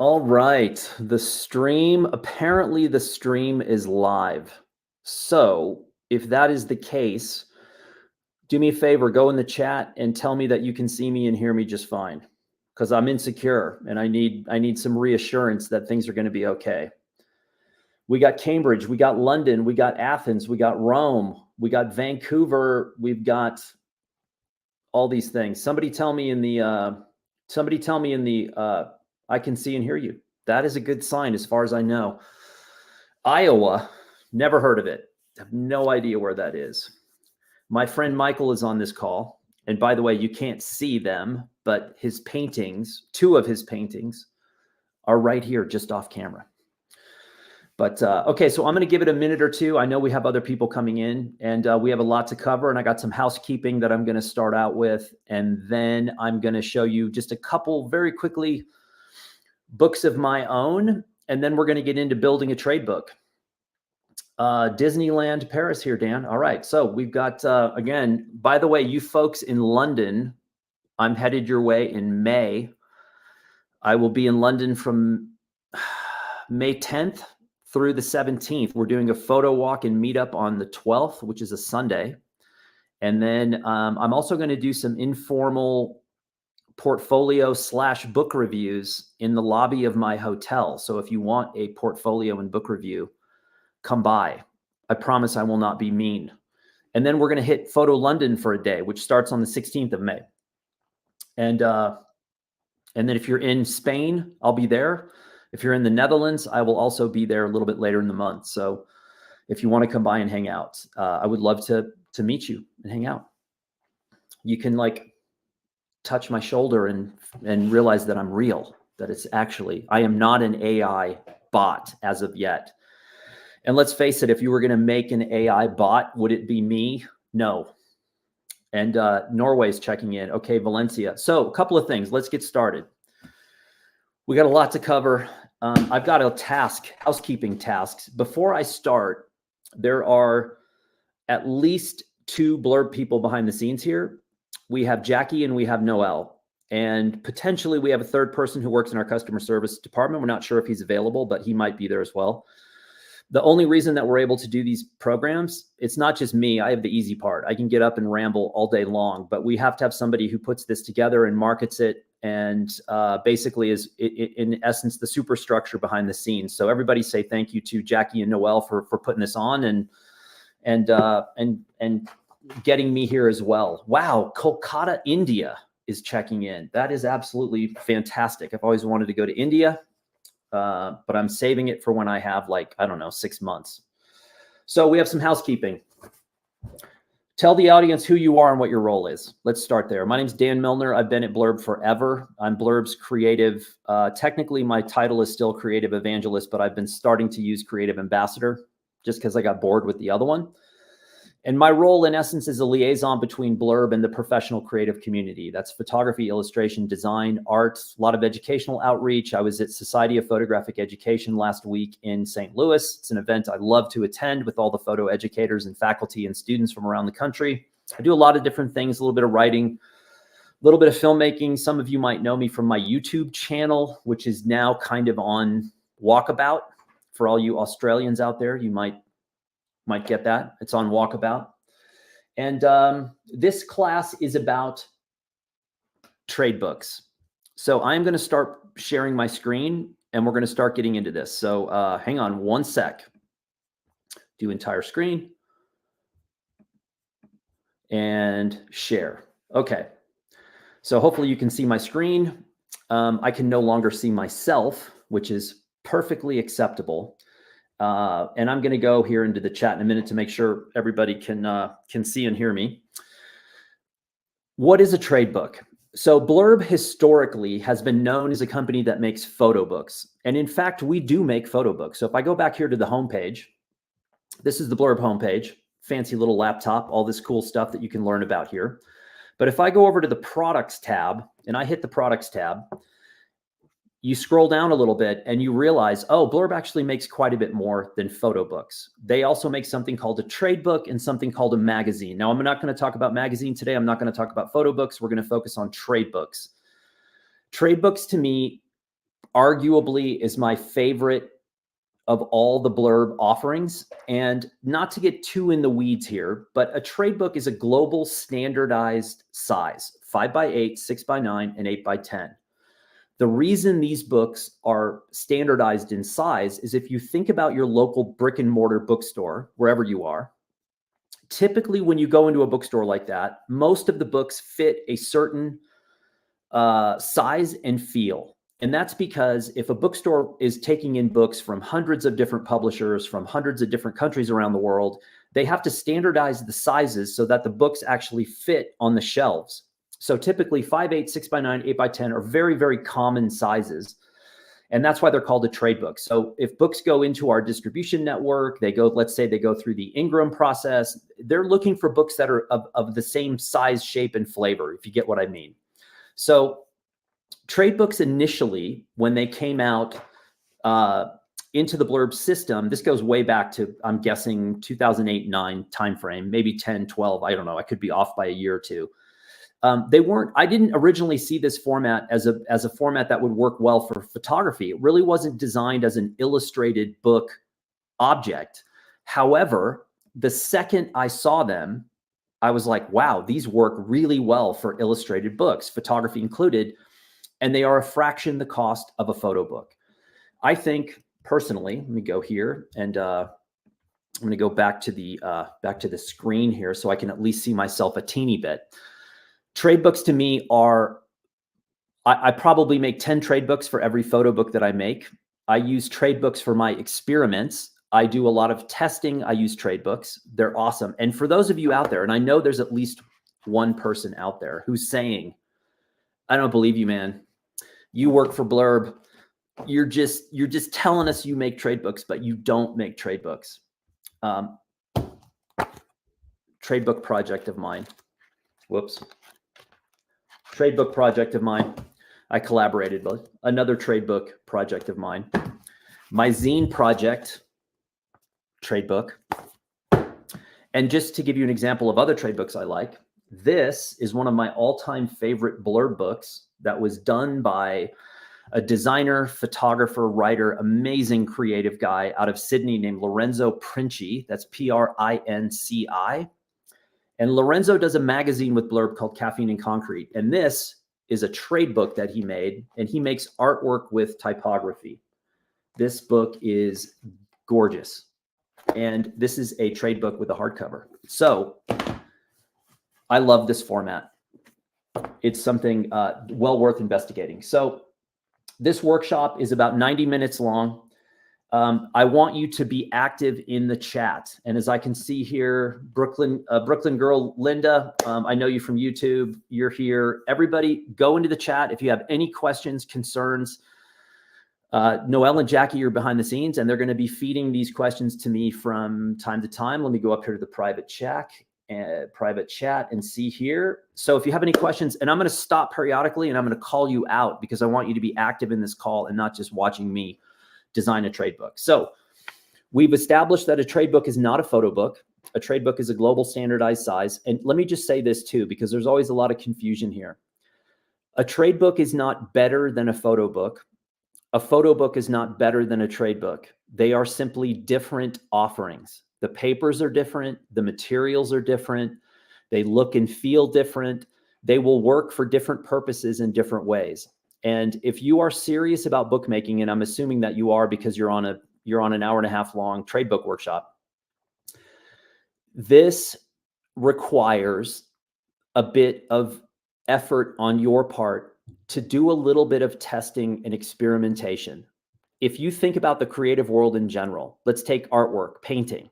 All right, apparently the stream is live. So if that is the case, do me a favor, go in the chat and tell me that you can see me and hear me just fine, because I'm insecure and I need some reassurance that things are going to be okay. We got Cambridge, we got London, we got Athens, we got Rome, we got Vancouver, we've got all these things. Somebody tell me in the I can see and hear you. That is a good sign as far as I know. Iowa, never heard of it. I have no idea where that is. My friend Michael is on this call. And by the way, you can't see them, but his paintings, two of his paintings, are right here just off camera. But okay, so I'm going to give it a minute or two. I know we have other people coming in and we have a lot to cover, and I got some housekeeping that I'm going to start out with. And then I'm going to show you just a couple very quickly books of my own. And then we're going to get into building a trade book. Disneyland Paris here, Dan. All right. So we've got, again, by the way, you folks in London, I'm headed your way in May. I will be in London from May 10th through the 17th. We're doing a photo walk and meetup on the 12th, which is a Sunday. And then I'm also going to do some informal portfolio / book reviews in the lobby of my hotel. So if you want a portfolio and book review, come by. I promise I will not be mean. And then we're going to hit Photo London for a day, which starts on the 16th of May. And then if you're in Spain, I'll be there. If you're in the Netherlands, I will also be there a little bit later in the month. So if you want to come by and hang out, I would love to meet you and hang out. You can like touch my shoulder and realize that I'm real, that it's actually, I am not an AI bot as of yet. And let's face it, if you were going to make an AI bot, would it be me? No. And Norway's checking in. Okay, Valencia. So a couple of things. Let's get started. We got a lot to cover. I've got a housekeeping tasks. Before I start, there are at least 2 Blurb people behind the scenes here. We have Jackie and we have Noel. And potentially we have a third person who works in our customer service department. We're not sure if he's available, but he might be there as well. The only reason that we're able to do these programs, it's not just me. I have the easy part. I can get up and ramble all day long, but we have to have somebody who puts this together and markets it and basically is, in essence, the superstructure behind the scenes. So everybody say thank you to Jackie and Noel for putting this on and getting me here as well. Wow, Kolkata, India is checking in. That is absolutely fantastic. I've always wanted to go to India. But I'm saving it for when I have, like, I don't know, 6 months. So we have some housekeeping. Tell the audience who you are and what your role is. Let's start there. My name's Dan Milnor. I've been at Blurb forever. I'm Blurb's creative. Technically, my title is still creative evangelist, but I've been starting to use creative ambassador just because I got bored with the other one. And my role, in essence, is a liaison between Blurb and the professional creative community. That's photography, illustration, design, art, a lot of educational outreach. I was at Society of Photographic Education last week in St. Louis. It's an event I love to attend with all the photo educators and faculty and students from around the country. I do a lot of different things, a little bit of writing, a little bit of filmmaking. Some of you might know me from my YouTube channel, which is now kind of on Walkabout. For all you Australians out there, you might get that. It's on Walkabout. And this class is about trade books. So I'm going to start sharing my screen and we're going to start getting into this. So hang on one sec. Do entire screen and share. Okay. So hopefully you can see my screen. I can no longer see myself, which is perfectly acceptable. And I'm going to go here into the chat in a minute to make sure everybody can see and hear me. What is a trade book? So Blurb historically has been known as a company that makes photo books. And in fact, we do make photo books. So if I go back here to the homepage, this is the Blurb homepage, fancy little laptop, all this cool stuff that you can learn about here. But if I go over to the products tab and I hit the products tab, you scroll down a little bit and you realize, oh, Blurb actually makes quite a bit more than photo books. They also make something called a trade book and something called a magazine. Now, I'm not going to talk about magazine today. I'm not going to talk about photo books. We're going to focus on trade books. Trade books to me arguably is my favorite of all the Blurb offerings. And not to get too in the weeds here, but a trade book is a global standardized size, 5x8, 6x9, and 8x10. The reason these books are standardized in size is if you think about your local brick and mortar bookstore, wherever you are, typically when you go into a bookstore like that, most of the books fit a certain size and feel. And that's because if a bookstore is taking in books from hundreds of different publishers from hundreds of different countries around the world, they have to standardize the sizes so that the books actually fit on the shelves. So typically 5x8, 6x9, 8x10 are very, very common sizes. And that's why they're called a trade book. So if books go into our distribution network, they go, let's say they go through the Ingram process, they're looking for books that are of the same size, shape, and flavor, if you get what I mean. So trade books initially, when they came out into the Blurb system, this goes way back to, I'm guessing, 2008-9 timeframe, maybe 10, 12, I don't know. I could be off by a year or two. I didn't originally see this format as a format that would work well for photography. It really wasn't designed as an illustrated book object. However, the second I saw them, I was like, wow, these work really well for illustrated books, photography included, and they are a fraction the cost of a photo book. I think personally, let me go here, and I'm going to go back to the screen here so I can at least see myself a teeny bit. Trade books to me are, I probably make 10 trade books for every photo book that I make. I use trade books for my experiments. I do a lot of testing. I use trade books. They're awesome. And for those of you out there, and I know there's at least one person out there who's saying, I don't believe you, man. You work for Blurb. You're just telling us you make trade books, but you don't make trade books. Trade book project of mine. Whoops. Trade book project of mine. I collaborated with another trade book project of mine. My zine project, trade book. And just to give you an example of other trade books I like, this is one of my all-time favorite Blurb books that was done by a designer, photographer, writer, amazing creative guy out of Sydney named Lorenzo Princi. That's P-R-I-N-C-I. And Lorenzo does a magazine with Blurb called Caffeine and Concrete. And this is a trade book that he made, and he makes artwork with typography. This book is gorgeous. And this is a trade book with a hardcover. So I love this format. It's something well worth investigating. So this workshop is about 90 minutes long. I want you to be active in the chat. And as I can see here, Brooklyn girl, Linda, I know you from YouTube. You're here. Everybody go into the chat. If you have any questions, concerns, Noelle and Jackie are behind the scenes, and they're going to be feeding these questions to me from time to time. Let me go up here to the private chat and see here. So if you have any questions, and I'm going to stop periodically and I'm going to call you out because I want you to be active in this call and not just watching me design a trade book. So we've established that a trade book is not a photo book. A trade book is a global standardized size. And let me just say this too, because there's always a lot of confusion here. A trade book is not better than a photo book. A photo book is not better than a trade book. They are simply different offerings. The papers are different. The materials are different. They look and feel different. They will work for different purposes in different ways. And if you are serious about bookmaking, and I'm assuming that you are because you're on an hour and a half long trade book workshop, this requires a bit of effort on your part to do a little bit of testing and experimentation. If you think about the creative world in general, let's take artwork, painting.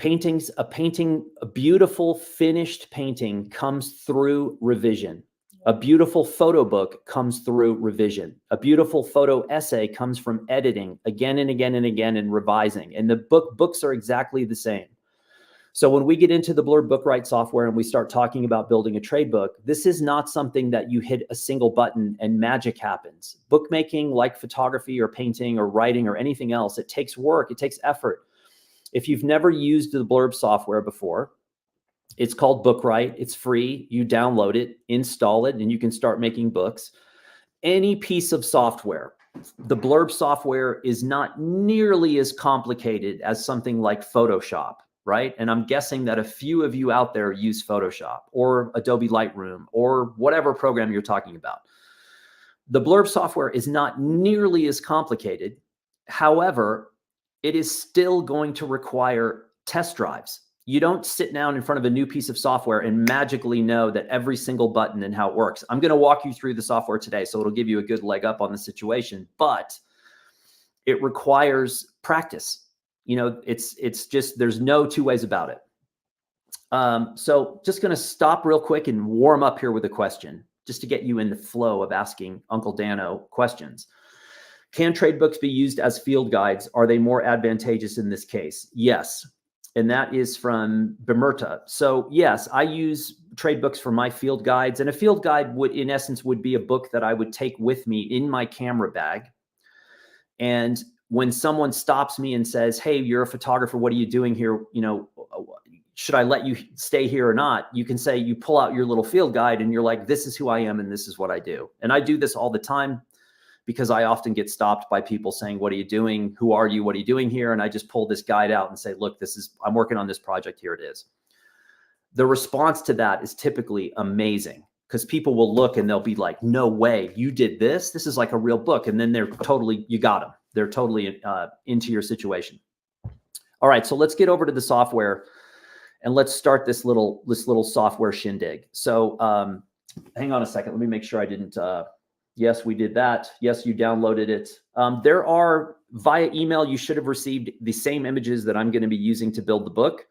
A beautiful finished painting comes through revision. A beautiful photo book comes through revision. A beautiful photo essay comes from editing again and again and again and revising. And the books are exactly the same. So when we get into the Blurb BookWright software and we start talking about building a trade book, this is not something that you hit a single button and magic happens. Bookmaking, like photography or painting or writing or anything else, it takes work, it takes effort. If you've never used the Blurb software before, it's called BookWright. It's free. You download it, install it, and you can start making books. any piece of software. The Blurb software is not nearly as complicated as something like Photoshop, right? And I'm guessing that a few of you out there use Photoshop or Adobe Lightroom or whatever program you're talking about. The Blurb software is not nearly as complicated. However, it is still going to require test drives. You don't sit down in front of a new piece of software and magically know that every single button and how it works. I'm going to walk you through the software today, so it'll give you a good leg up on the situation, but it requires practice. You know, it's just, there's no two ways about it. So just going to stop real quick and warm up here with a question, just to get you in the flow of asking Uncle Dano questions. Can trade books be used as field guides? Are they more advantageous in this case? Yes. And that is from Bemerta. So yes, I use trade books for my field guides, and a field guide would, in essence, would be a book that I would take with me in my camera bag. And when someone stops me and says, hey, you're a photographer, what are you doing here? You know, should I let you stay here or not? You can say, you pull out your little field guide and you're like, this is who I am and this is what I do. And I do this all the time, because I often get stopped by people saying, what are you doing? Who are you? What are you doing here? And I just pull this guide out and say, look, I'm working on this project. Here it is. The response to that is typically amazing, because people will look and they'll be like, no way, you did this? This is like a real book. And then they're totally, you got them. They're totally into your situation. All right, so let's get over to the software and let's start this little software shindig. So hang on a second. Let me make sure I didn't, yes, we did that. Yes, you downloaded it. There are, via email, you should have received the same images that I'm going to be using to build the book.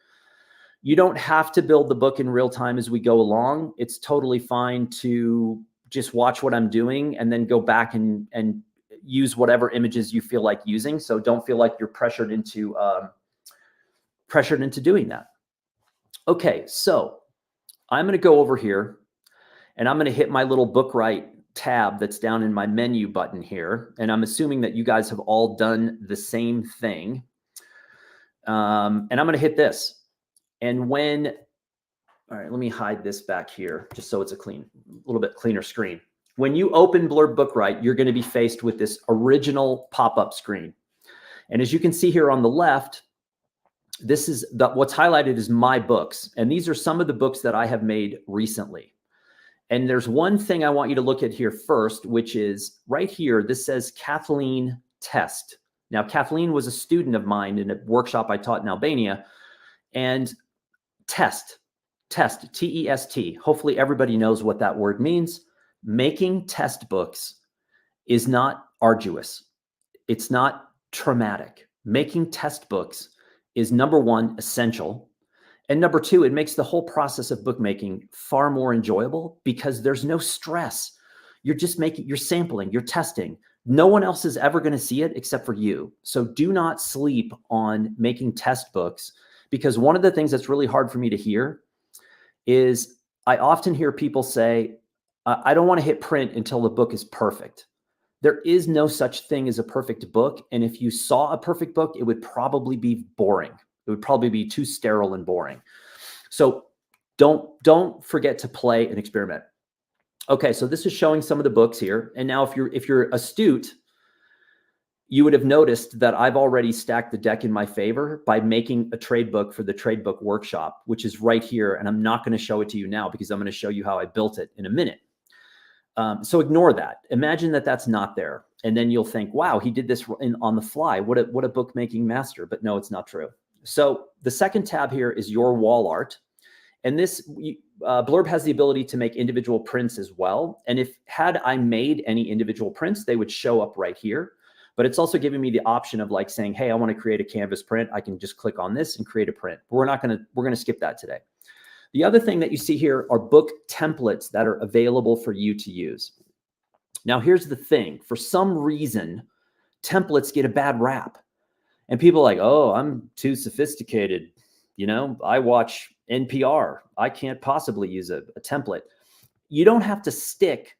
You don't have to build the book in real time as we go along. It's totally fine to just watch what I'm doing and then go back and use whatever images you feel like using. So don't feel like you're pressured into doing that. Okay, so I'm going to go over here and I'm going to hit my little BookWright tab that's down in my menu button here. And I'm assuming that you guys have all done the same thing. And I'm going to hit this. And all right, let me hide this back here just so it's a little bit cleaner screen. When you open Blurb BookWright, you're going to be faced with this original pop-up screen. And as you can see here on the left, this is what's highlighted is my books. And these are some of the books that I have made recently. And there's one thing I want you to look at here first, which is right here. This says Kathleen Test. Now, Kathleen was a student of mine in a workshop I taught in Albania. And test, T-E-S-T. Hopefully everybody knows what that word means. Making test books is not arduous. It's not traumatic. Making test books is, number one, essential. And number two, it makes the whole process of bookmaking far more enjoyable because there's no stress. You're just you're sampling, you're testing. No one else is ever going to see it except for you. So do not sleep on making test books, because one of the things that's really hard for me to hear is I often hear people say, I don't want to hit print until the book is perfect. There is no such thing as a perfect book. And if you saw a perfect book, it would probably be boring. It would probably be too sterile and boring. So don't forget to play and experiment. Okay, so this is showing some of the books here. And now if you're astute, you would have noticed that I've already stacked the deck in my favor by making a trade book for the trade book workshop, which is right here. And I'm not going to show it to you now because I'm going to show you how I built it in a minute. So ignore that. Imagine that that's not there. And then you'll think, wow, he did this on the fly. What a bookmaking master. But no, it's not true. So the second tab here is your wall art. And this Blurb has the ability to make individual prints as well. And had I made any individual prints, they would show up right here. But it's also giving me the option of like saying, hey, I want to create a canvas print. I can just click on this and create a print. But we're going to skip that today. The other thing that you see here are book templates that are available for you to use. Now, here's the thing. For some reason, templates get a bad rap. And people are like, oh, I'm too sophisticated. You know, I watch NPR. I can't possibly use a template. You don't have to stick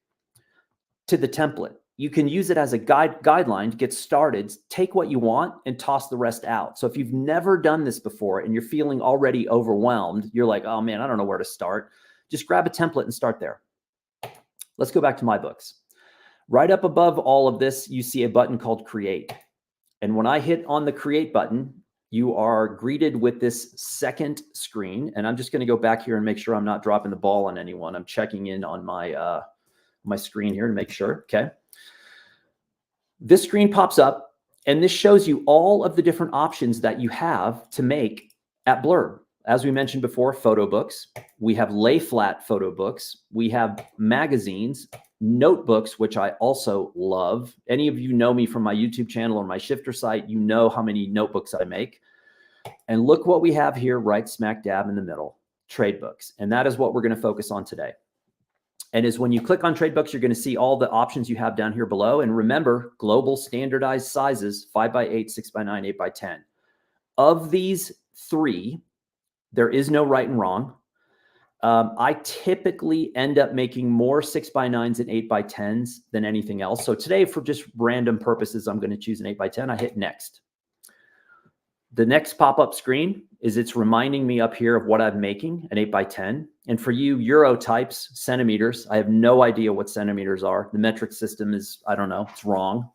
to the template. You can use it as a guideline to get started, take what you want and toss the rest out. So if you've never done this before and you're feeling already overwhelmed, you're like, oh man, I don't know where to start. Just grab a template and start there. Let's go back to my books. Right up above all of this, you see a button called Create. And when I hit on the Create button, you are greeted with this second screen. And I'm just going to go back here and make sure I'm not dropping the ball on anyone. I'm checking in on my, my screen here to make sure. Okay. This screen pops up, and this shows you all of the different options that you have to make at Blurb. As we mentioned before, photo books. We have lay flat photo books. We have magazines, notebooks, which I also love. Any of you know me from my YouTube channel or my Shifter site, you know how many notebooks I make. And look what we have here right smack dab in the middle, trade books. And that is what we're going to focus on today. And is when you click on trade books, you're going to see all the options you have down here below. And remember, global standardized sizes, 5x8, 6x9, 8x10. Of these three, there is no right and wrong. I typically end up making more 6x9s and 8x10s than anything else. So today, for just random purposes, I'm going to choose an 8x10. I hit next. The next pop-up screen is it's reminding me up here of what I'm making, an 8x10. And for you Euro types, centimeters, I have no idea what centimeters are. The metric system is, I don't know, it's wrong.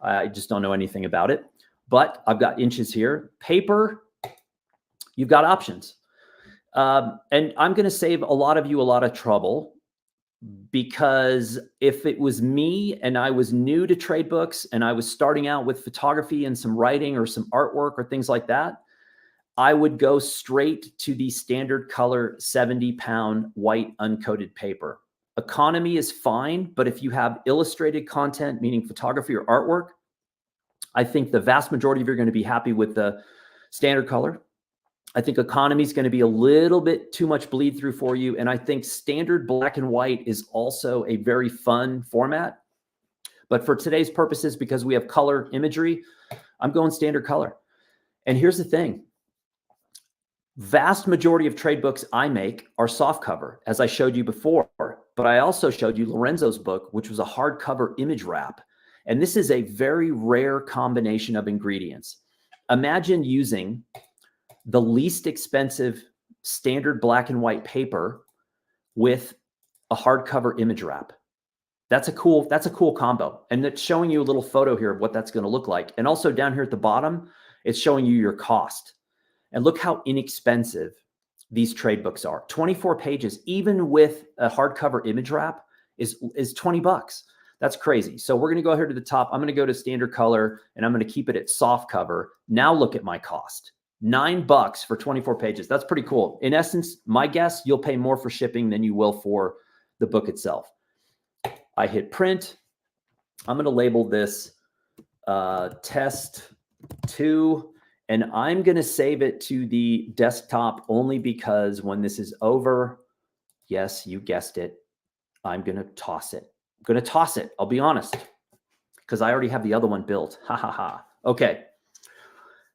I just don't know anything about it. But I've got inches here. Paper, you've got options. And I'm going to save a lot of you a lot of trouble, because if it was me and I was new to trade books and I was starting out with photography and some writing or some artwork or things like that, I would go straight to the standard color 70-pound white uncoated paper. Economy is fine, but if you have illustrated content, meaning photography or artwork, I think the vast majority of you are going to be happy with the standard color. I think economy is going to be a little bit too much bleed through for you. And I think standard black and white is also a very fun format. But for today's purposes, because we have color imagery, I'm going standard color. And here's the thing. Vast majority of trade books I make are soft cover, as I showed you before. But I also showed you Lorenzo's book, which was a hardcover image wrap. And this is a very rare combination of ingredients. Imagine using the least expensive standard black and white paper with a hardcover image wrap. That's a cool combo. And it's showing you a little photo here of what that's going to look like. And also down here at the bottom, it's showing you your cost. And look how inexpensive these trade books are. 24 pages, even with a hardcover image wrap, is 20 bucks. That's crazy. So we're going to go here to the top. I'm going to go to standard color, and I'm going to keep it at soft cover. Now look at my cost. $9 for 24 pages. That's pretty cool. In essence, my guess, you'll pay more for shipping than you will for the book itself. I hit print. I'm going to label this test 2, and I'm going to save it to the desktop only because when this is over, yes, you guessed it, I'm going to toss it. I'm going to toss it. I'll be honest, because I already have the other one built. Ha ha ha. Okay.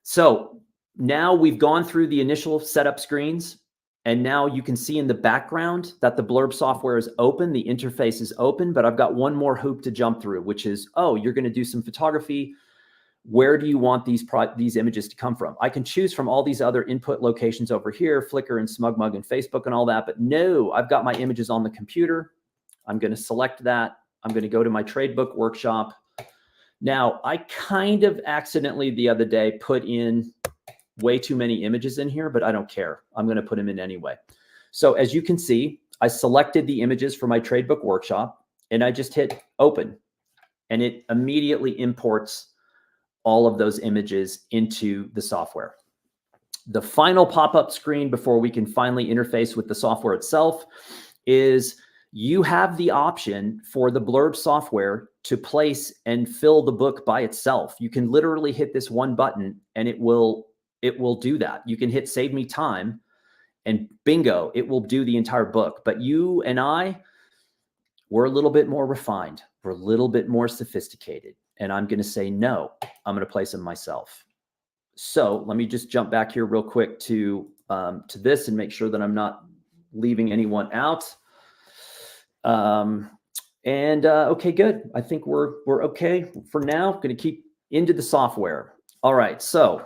So now we've gone through the initial setup screens, and now you can see in the background that the Blurb software is open. The interface is open, but I've got one more hoop to jump through, which is, oh, you're going to do some photography. Where do you want these images to come from? I can choose from all these other input locations over here, Flickr and SmugMug and Facebook and all that, but no, I've got my images on the computer. I'm going to select that. I'm going to go to my trade book workshop. Now, I kind of accidentally the other day put in way too many images in here, but I don't care. I'm going to put them in anyway. So as you can see, I selected the images for my trade book workshop, and I just hit open, and it immediately imports all of those images into the software. The final pop-up screen before we can finally interface with the software itself is you have the option for the Blurb software to place and fill the book by itself. You can literally hit this one button and it will do that. You can hit save me time and bingo, it will do the entire book. But you and I, we're a little bit more refined. We're a little bit more sophisticated. And I'm going to say, no, I'm going to place them myself. So let me just jump back here real quick to this and make sure that I'm not leaving anyone out. Okay, good. I think we're okay for now. Going to keep into the software. All right. So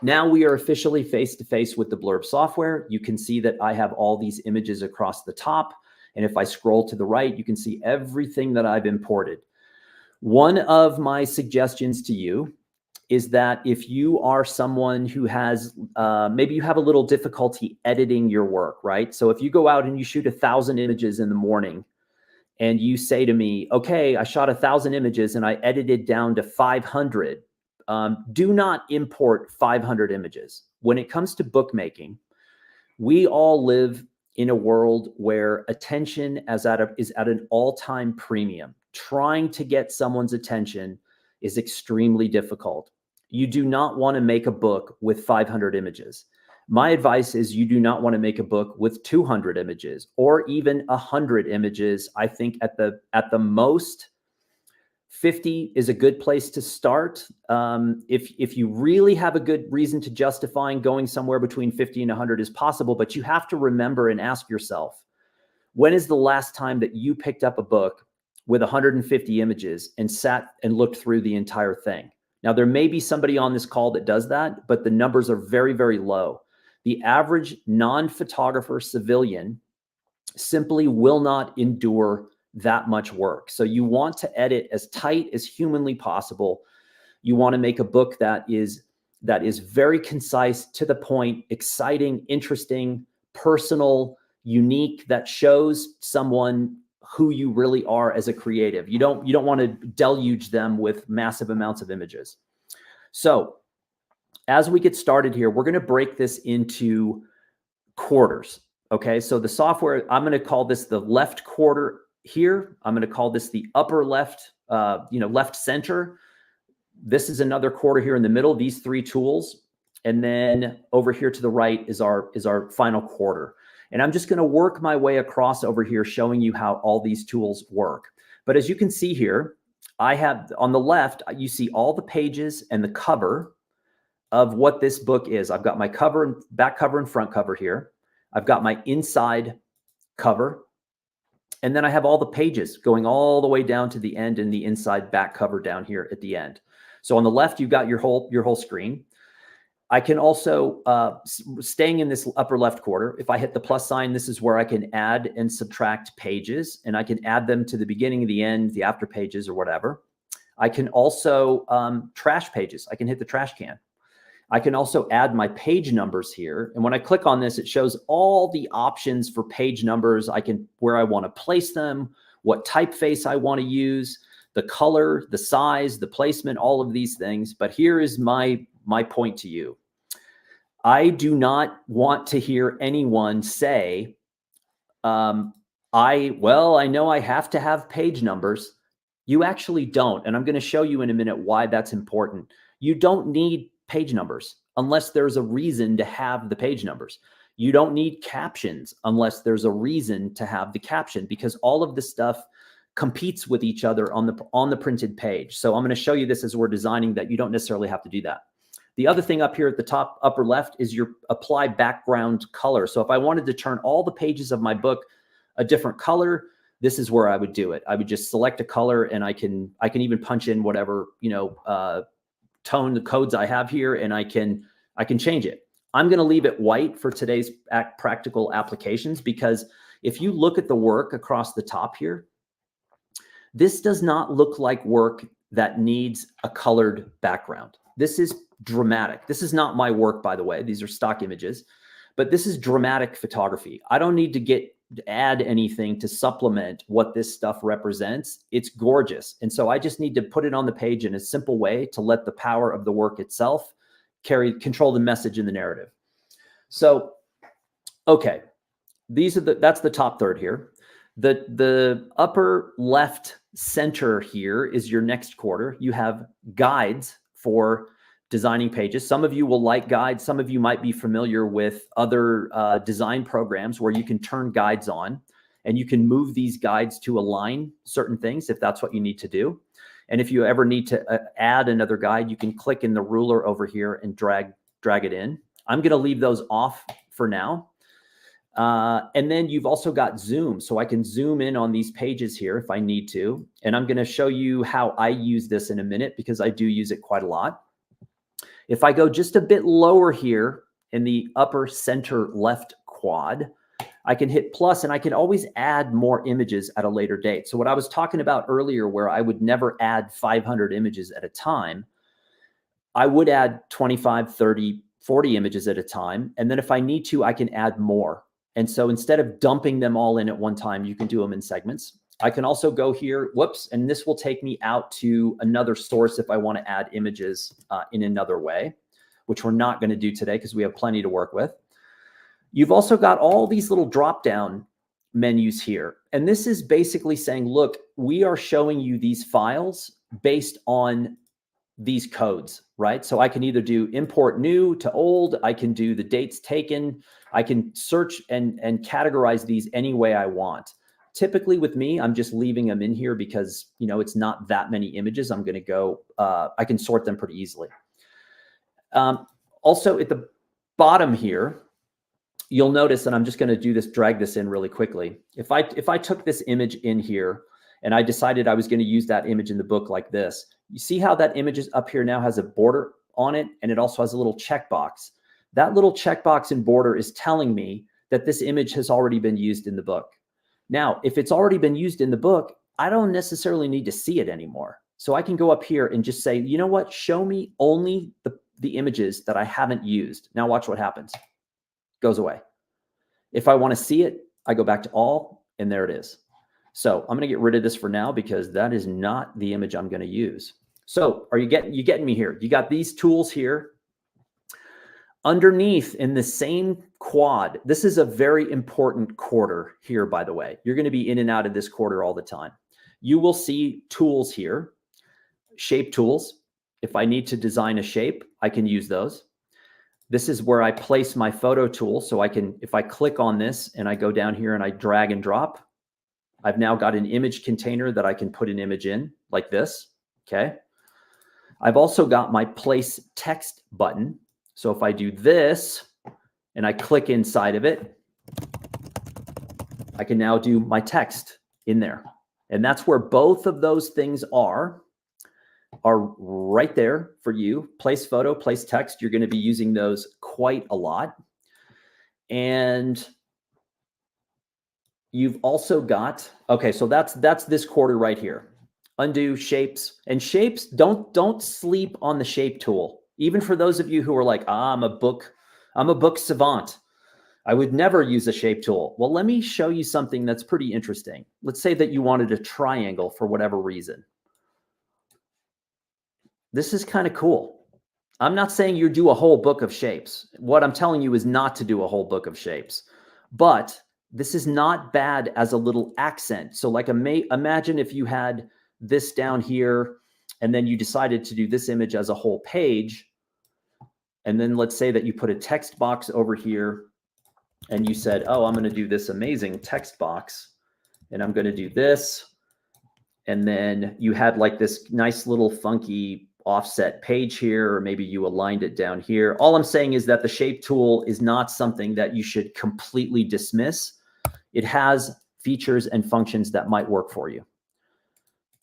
now we are officially face to face with the Blurb software. You can see that I have all these images across the top. And if I scroll to the right, you can see everything that I've imported. One of my suggestions to you is that if you are someone who has, maybe you have a little difficulty editing your work, right? So if you go out and you shoot 1,000 images in the morning and you say to me, okay, I shot 1,000 images and I edited down to 500, do not import 500 images. When it comes to bookmaking, we all live in a world where attention is at an all-time premium. Trying to get someone's attention is extremely difficult. You do not want to make a book with 500 images. My advice is you do not want to make a book with 200 images or even 100 images. I think at the most, 50 is a good place to start. If you really have a good reason to justifying going somewhere between 50 and 100 is possible, but you have to remember and ask yourself, when is the last time that you picked up a book with 150 images and sat and looked through the entire thing? Now, there may be somebody on this call that does that, but the numbers are very, very low. The average non-photographer civilian simply will not endure that much work. So you want to edit as tight as humanly possible. You want to make a book that is very concise, to the point, exciting, interesting, personal, unique, that shows someone who you really are as a creative. You don't want to deluge them with massive amounts of images. So as we get started here, we're going to break this into quarters. Okay, so the software, I'm going to call this the left quarter here. I'm going to call this the upper left, left center. This is another quarter here in the middle, these three tools. And then over here to the right is our final quarter. And I'm just going to work my way across over here, showing you how all these tools work. But as you can see here, I have on the left, you see all the pages and the cover of what this book is. I've got my cover, back cover and front cover here. I've got my inside cover. And then I have all the pages going all the way down to the end and the inside back cover down here at the end. So on the left, you've got your whole screen. I can also, staying in this upper left quarter, if I hit the plus sign, this is where I can add and subtract pages, and I can add them to the beginning, the end, the after pages, or whatever. I can also trash pages. I can hit the trash can. I can also add my page numbers here. And when I click on this, it shows all the options for page numbers. I can, where I want to place them, what typeface I want to use, the color, the size, the placement, all of these things. But here is my point to you. I do not want to hear anyone say, I know I have to have page numbers. You actually don't. And I'm going to show you in a minute why that's important. You don't need page numbers unless there's a reason to have the page numbers. You don't need captions unless there's a reason to have the caption, because all of this stuff competes with each other on the printed page. So I'm going to show you this as we're designing that you don't necessarily have to do that. The other thing up here at the top upper left is your apply background color. So if I wanted to turn all the pages of my book a different color, this is where I would do it. I would just select a color, and I can even punch in whatever, tone, the codes I have here, and I can change it. I'm going to leave it white for today's practical applications, because if you look at the work across the top here, this does not look like work that needs a colored background. This is dramatic. This is not my work, by the way. These are stock images, but this is dramatic photography. I don't need to add anything to supplement what this stuff represents. It's gorgeous. And so I just need to put it on the page in a simple way to let the power of the work itself control the message in the narrative. So, okay, that's the top third here. The upper left center here is your next quarter. You have guides for designing pages. Some of you will like guides. Some of you might be familiar with other design programs where you can turn guides on, and you can move these guides to align certain things if that's what you need to do. And if you ever need to add another guide, you can click in the ruler over here and drag it in. I'm going to leave those off for now. And then you've also got zoom. So I can zoom in on these pages here if I need to. And I'm going to show you how I use this in a minute, because I do use it quite a lot. If I go just a bit lower here in the upper center left quad, I can hit plus, and I can always add more images at a later date. So what I was talking about earlier, where I would never add 500 images at a time, I would add 25, 30, 40 images at a time. And then if I need to, I can add more. And so instead of dumping them all in at one time, you can do them in segments. I can also go here, whoops, and this will take me out to another source if I want to add images in another way, which we're not going to do today because we have plenty to work with. You've also got all these little drop-down menus here. And this is basically saying, look, we are showing you these files based on these codes, right? So I can either do import new to old, I can do the dates taken, I can search and categorize these any way I want. Typically with me, I'm just leaving them in here because, you know, it's not that many images. I'm going to go, I can sort them pretty easily. Also at the bottom here, you'll notice, and I'm just going to do this, drag this in really quickly. If I took this image in here and I decided I was going to use that image in the book like this, you see how that image is up here now has a border on it, and it also has a little checkbox. That little checkbox and border is telling me that this image has already been used in the book. Now, if it's already been used in the book, I don't necessarily need to see it anymore. So I can go up here and just say, you know what, show me only the images that I haven't used. Now watch what happens. Goes away. If I want to see it, I go back to all, and there it is. So I'm going to get rid of this for now because that is not the image I'm going to use. So are you getting me here? You got these tools here. Underneath in the same quad, this is a very important quarter here, by the way. You're going to be in and out of this quarter all the time. You will see tools here, shape tools. If I need to design a shape, I can use those. This is where I place my photo tool. So I can, if I click on this and I go down here and I drag and drop, I've now got an image container that I can put an image in like this. Okay. I've also got my place text button. So if I do this and I click inside of it, I can now do my text in there. And that's where both of those things are right there for you. Place photo, place text. You're going to be using those quite a lot. And you've also got, okay, so that's this quarter right here. Undo shapes, and shapes, don't sleep on the shape tool. Even for those of you who are like, I'm a book savant, I would never use a shape tool. Well, let me show you something that's pretty interesting. Let's say that you wanted a triangle for whatever reason. This is kind of cool. I'm not saying you do a whole book of shapes. What I'm telling you is not to do a whole book of shapes, but this is not bad as a little accent. So like imagine if you had this down here and then you decided to do this image as a whole page. And then let's say that you put a text box over here and you said, oh, I'm going to do this amazing text box and I'm going to do this. And then you had like this nice little funky offset page here, or maybe you aligned it down here. All I'm saying is that the shape tool is not something that you should completely dismiss. It has features and functions that might work for you.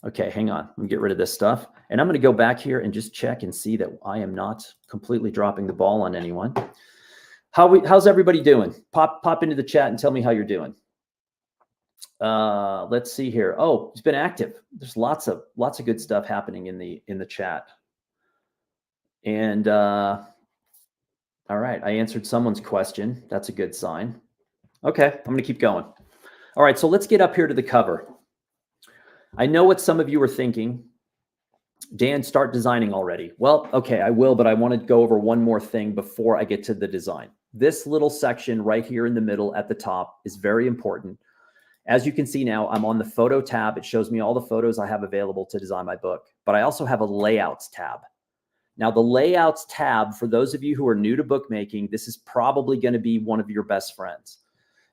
Okay, hang on. Let me get rid of this stuff. And I'm going to go back here and just check and see that I am not completely dropping the ball on anyone. How's everybody doing? Pop into the chat and tell me how you're doing. Let's see here. Oh, it's been active. There's lots of good stuff happening in the chat. And all right, I answered someone's question. That's a good sign. Okay, I'm going to keep going. All right, so let's get up here to the cover. I know what some of you are thinking. Dan, start designing already. Well, okay, I will, but I want to go over one more thing before I get to the design. This little section right here in the middle at the top is very important. As you can see now, I'm on the photo tab. It shows me all the photos I have available to design my book, but I also have a layouts tab. Now the layouts tab, for those of you who are new to bookmaking, this is probably going to be one of your best friends.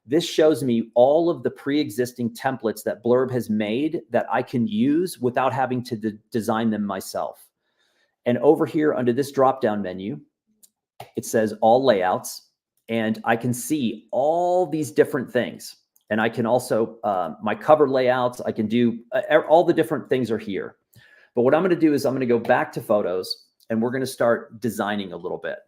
This shows me all of the pre-existing templates that Blurb has made that I can use without having to design them myself. And over here under this drop-down menu, it says all layouts, and I can see all these different things. And I can also, my cover layouts, I can do, all the different things are here. But what I'm going to do is I'm going to go back to photos and we're going to start designing a little bit.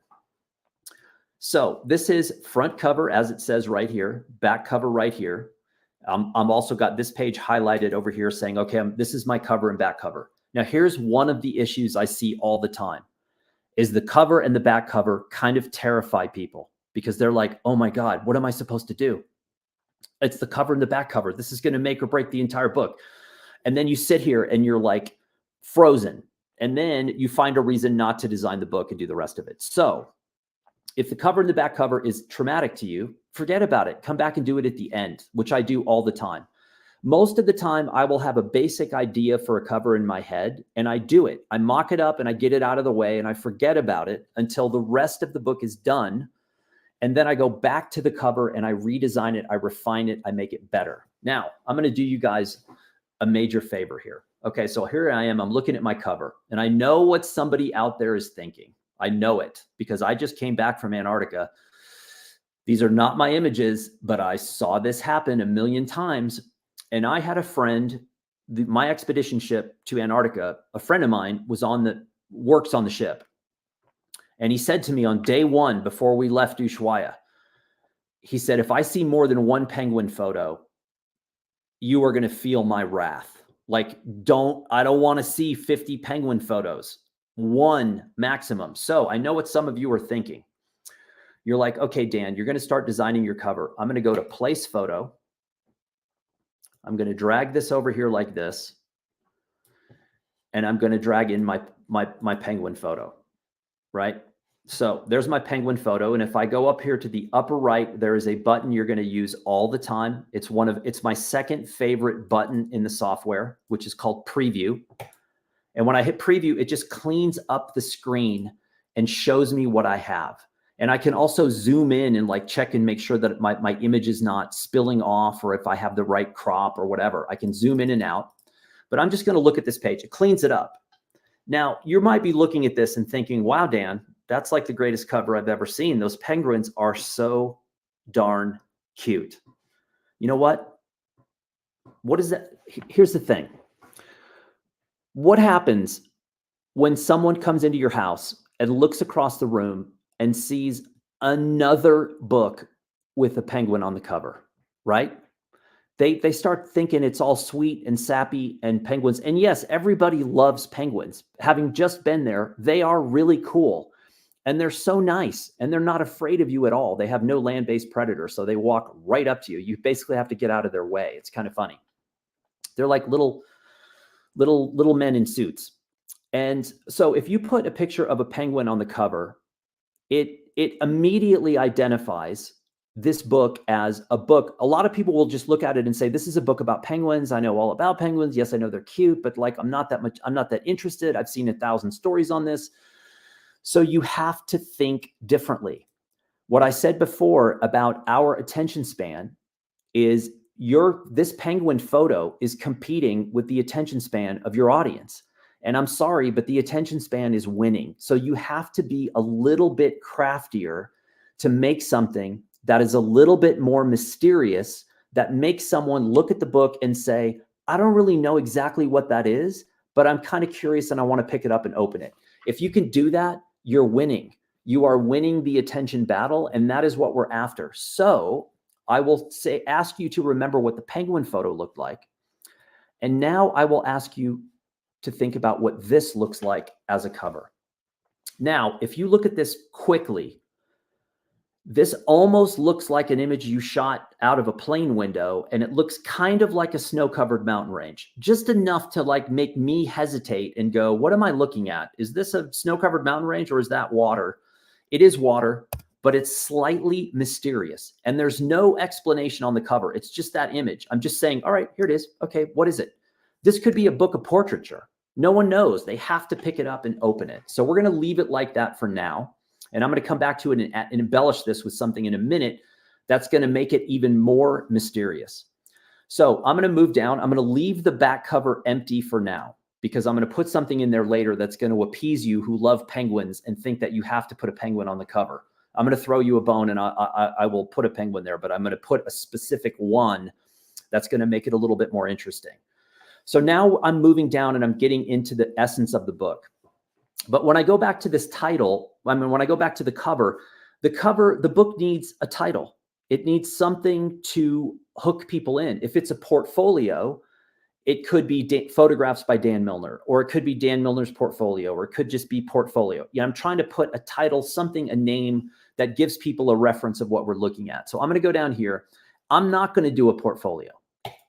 So this is front cover, as it says right here, back cover right here. I'm also got this page highlighted over here saying, okay, this is my cover and back cover. Now, here's one of the issues I see all the time is the cover and the back cover kind of terrify people because they're like, oh my God, what am I supposed to do? It's the cover and the back cover. This is going to make or break the entire book. And then you sit here and you're like frozen. And then you find a reason not to design the book and do the rest of it. So if the cover and the back cover is traumatic to you, forget about it. Come back and do it at the end, which I do all the time. Most of the time, I will have a basic idea for a cover in my head, and I do it. I mock it up and I get it out of the way, and I forget about it until the rest of the book is done. And then I go back to the cover and I redesign it, I refine it, I make it better. Now, I'm going to do you guys a major favor here. Okay, so here I am. I'm looking at my cover, and I know what somebody out there is thinking. I know it because I just came back from Antarctica. These are not my images, but I saw this happen a million times. And I had a friend, my expedition ship to Antarctica, a friend of mine works on the ship. And he said to me on day one, before we left Ushuaia, he said, if I see more than one penguin photo, you are going to feel my wrath. Like, I don't want to see 50 penguin photos, one maximum. So I know what some of you are thinking. You're like, okay, Dan, you're going to start designing your cover. I'm going to go to place photo. I'm going to drag this over here like this. And I'm going to drag in my penguin photo, right? So there's my penguin photo. And if I go up here to the upper right, there is a button you're going to use all the time. It's my second favorite button in the software, which is called preview. And when I hit preview, it just cleans up the screen and shows me what I have. And I can also zoom in and like check and make sure that my image is not spilling off, or if I have the right crop or whatever. I can zoom in and out, but I'm just going to look at this page. It cleans it up. Now, you might be looking at this and thinking, wow, Dan, that's like the greatest cover I've ever seen. Those penguins are so darn cute. You know what? What is that? Here's the thing. What happens when someone comes into your house and looks across the room and sees another book with a penguin on the cover, right? They start thinking it's all sweet and sappy and penguins. And yes, everybody loves penguins. Having just been there, they are really cool. And they're so nice. And they're not afraid of you at all. They have no land-based predator. So they walk right up to you. You basically have to get out of their way. It's kind of funny. They're like little men in suits. And so if you put a picture of a penguin on the cover, it immediately identifies this book as a book. A lot of people will just look at it and say, this is a book about penguins. I know all about penguins. Yes, I know they're cute, but like, I'm not that interested. I've seen 1,000 stories on this. So you have to think differently. What I said before about our attention span is this penguin photo is competing with the attention span of your audience. And I'm sorry, but the attention span is winning. So you have to be a little bit craftier to make something that is a little bit more mysterious, that makes someone look at the book and say, I don't really know exactly what that is, but I'm kind of curious and I want to pick it up and open it. If you can do that, you're winning. You are winning the attention battle, and that is what we're after. So I will ask you to remember what the penguin photo looked like. And now I will ask you to think about what this looks like as a cover. Now, if you look at this quickly, this almost looks like an image you shot out of a plane window, and it looks kind of like a snow-covered mountain range, just enough to like make me hesitate and go, what am I looking at? Is this a snow-covered mountain range or is that water? It is water, but it's slightly mysterious, and there's no explanation on the cover. It's just that image. I'm just saying, all right, here it is. Okay, what is it? This could be a book of portraiture. No one knows. They have to pick it up and open it. So we're going to leave it like that for now. And I'm going to come back to it and embellish this with something in a minute that's going to make it even more mysterious. So I'm going to move down. I'm going to leave the back cover empty for now, because I'm going to put something in there later that's going to appease you who love penguins and think that you have to put a penguin on the cover. I'm going to throw you a bone, and I will put a penguin there, but I'm going to put a specific one that's going to make it a little bit more interesting. So now I'm moving down and I'm getting into the essence of the book. But when I go back to this title, when I go back to the cover, The book needs a title. It needs something to hook people in. If it's a portfolio, it could be photographs by Dan Milnor, or it could be Dan Milnor's portfolio, or it could just be portfolio. Yeah, I'm trying to put a title, something, a name that gives people a reference of what we're looking at. So I'm going to go down here. I'm not going to do a portfolio.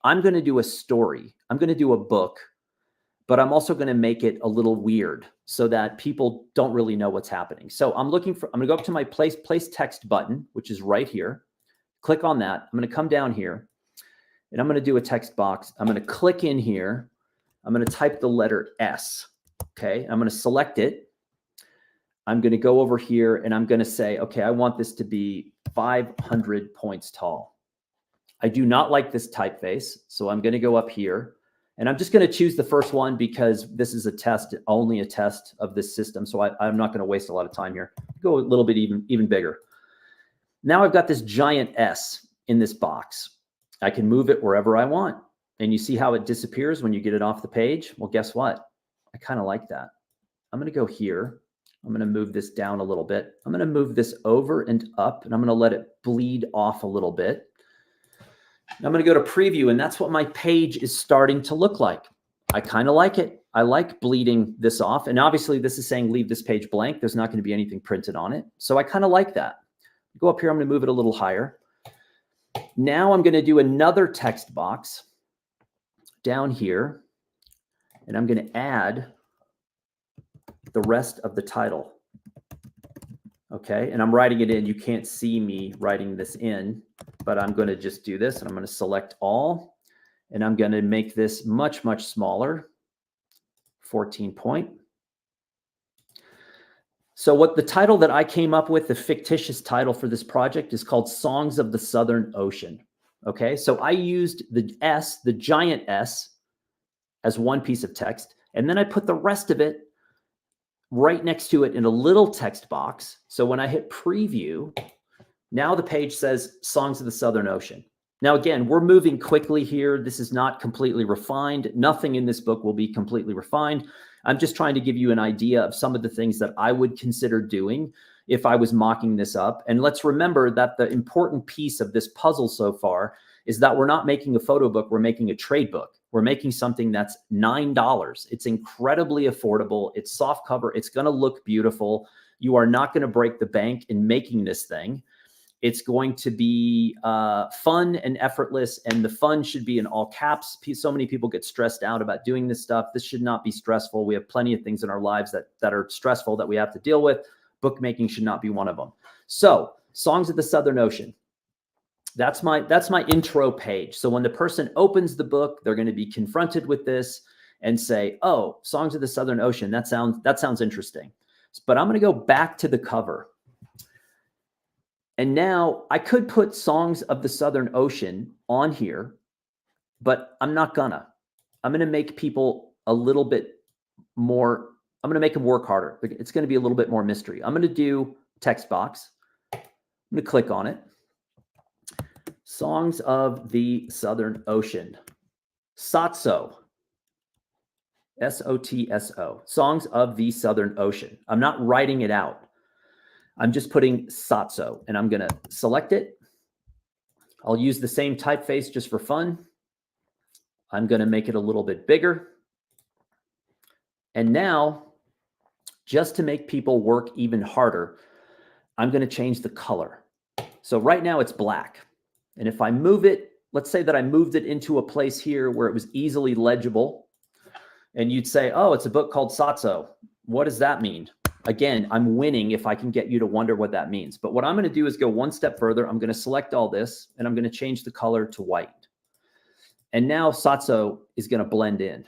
I'm going to do a story. I'm going to do a book, but I'm also going to make it a little weird so that people don't really know what's happening. So I'm going to go up to my place text button, which is right here. Click on that. I'm going to come down here and I'm going to do a text box. I'm going to click in here. I'm going to type the letter S. Okay. I'm going to select it. I'm going to go over here and I'm going to say, okay, I want this to be 500 points tall. I do not like this typeface. So I'm going to go up here and I'm just going to choose the first one because this is a test, only a test of this system. So I'm not going to waste a lot of time here. Go a little bit even bigger. Now I've got this giant S in this box. I can move it wherever I want. And you see how it disappears when you get it off the page? Well, guess what? I kind of like that. I'm going to go here. I'm going to move this down a little bit. I'm going to move this over and up, and I'm going to let it bleed off a little bit. I'm going to go to preview, and that's what my page is starting to look like. I kind of like it. I like bleeding this off. And obviously this is saying leave this page blank. There's not going to be anything printed on it. So I kind of like that. Go up here. I'm going to move it a little higher. Now I'm going to do another text box down here, and I'm going to add the rest of the title. Okay, and I'm writing it in. You can't see me writing this in, but I'm going to just do this, and I'm going to select all, and I'm going to make this much, much smaller, 14 point. So what the title that I came up with, the fictitious title for this project, is called Songs of the Southern Ocean. Okay, so I used the S, the giant S, as one piece of text, and then I put the rest of it right next to it in a little text box. So when I hit preview, now the page says Songs of the Southern Ocean. Now, again, we're moving quickly here. This is not completely refined. Nothing in this book will be completely refined. I'm just trying to give you an idea of some of the things that I would consider doing if I was mocking this up. And let's remember that the important piece of this puzzle so far is that we're not making a photo book, we're making a trade book. We're making something that's $9. It's incredibly affordable. It's soft cover. It's going to look beautiful. You are not going to break the bank in making this thing. It's going to be fun and effortless, and the fun should be in all caps. So many people get stressed out about doing this stuff. This should not be stressful. We have plenty of things in our lives that are stressful that we have to deal with. Bookmaking should not be one of them. So, Songs of the Southern Ocean. That's my intro page. So when the person opens the book, they're going to be confronted with this and say, "Oh, Songs of the Southern Ocean. That sounds interesting." But I'm going to go back to the cover. And now I could put Songs of the Southern Ocean on here, but I'm not gonna. I'm going to make people a little bit more, I'm going to make them work harder. It's going to be a little bit more mystery. I'm going to do text box. I'm going to click on it. Songs of the Southern Ocean. Sotso. S-O-T-S-O. Songs of the Southern Ocean. I'm not writing it out. I'm just putting Sotso, and I'm going to select it. I'll use the same typeface just for fun. I'm going to make it a little bit bigger. And now, just to make people work even harder, I'm going to change the color. So right now it's black. And if I move it, let's say that I moved it into a place here where it was easily legible, and you'd say, "Oh, it's a book called Sotso. What does that mean?" Again, I'm winning if I can get you to wonder what that means. But what I'm going to do is go one step further. I'm going to select all this, and I'm going to change the color to white. And now Sotso is going to blend in.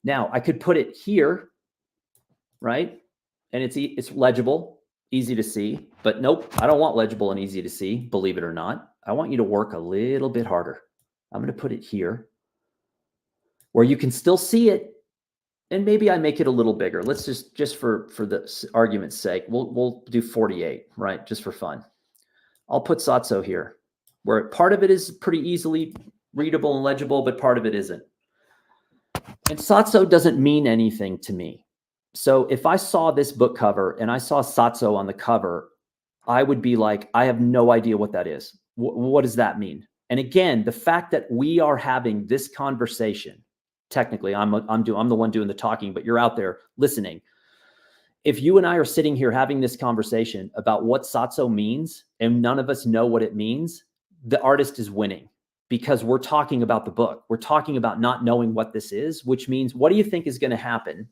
Now, I could put it here, right? And it's legible, easy to see. But nope, I don't want legible and easy to see, believe it or not. I want you to work a little bit harder. I'm going to put it here where you can still see it. And maybe I make it a little bigger. Let's just for the argument's sake, we'll do 48, right? Just for fun. I'll put Sotso here, where part of it is pretty easily readable and legible, but part of it isn't. And Sotso doesn't mean anything to me. So if I saw this book cover and I saw Sotso on the cover, I would be like, I have no idea what that is. What does that mean? And again, the fact that we are having this conversation, technically, I'm the one doing the talking, but you're out there listening. If you and I are sitting here having this conversation about what satso means, and none of us know what it means, the artist is winning, because we're talking about the book. We're talking about not knowing what this is, which means, what do you think is going to happen?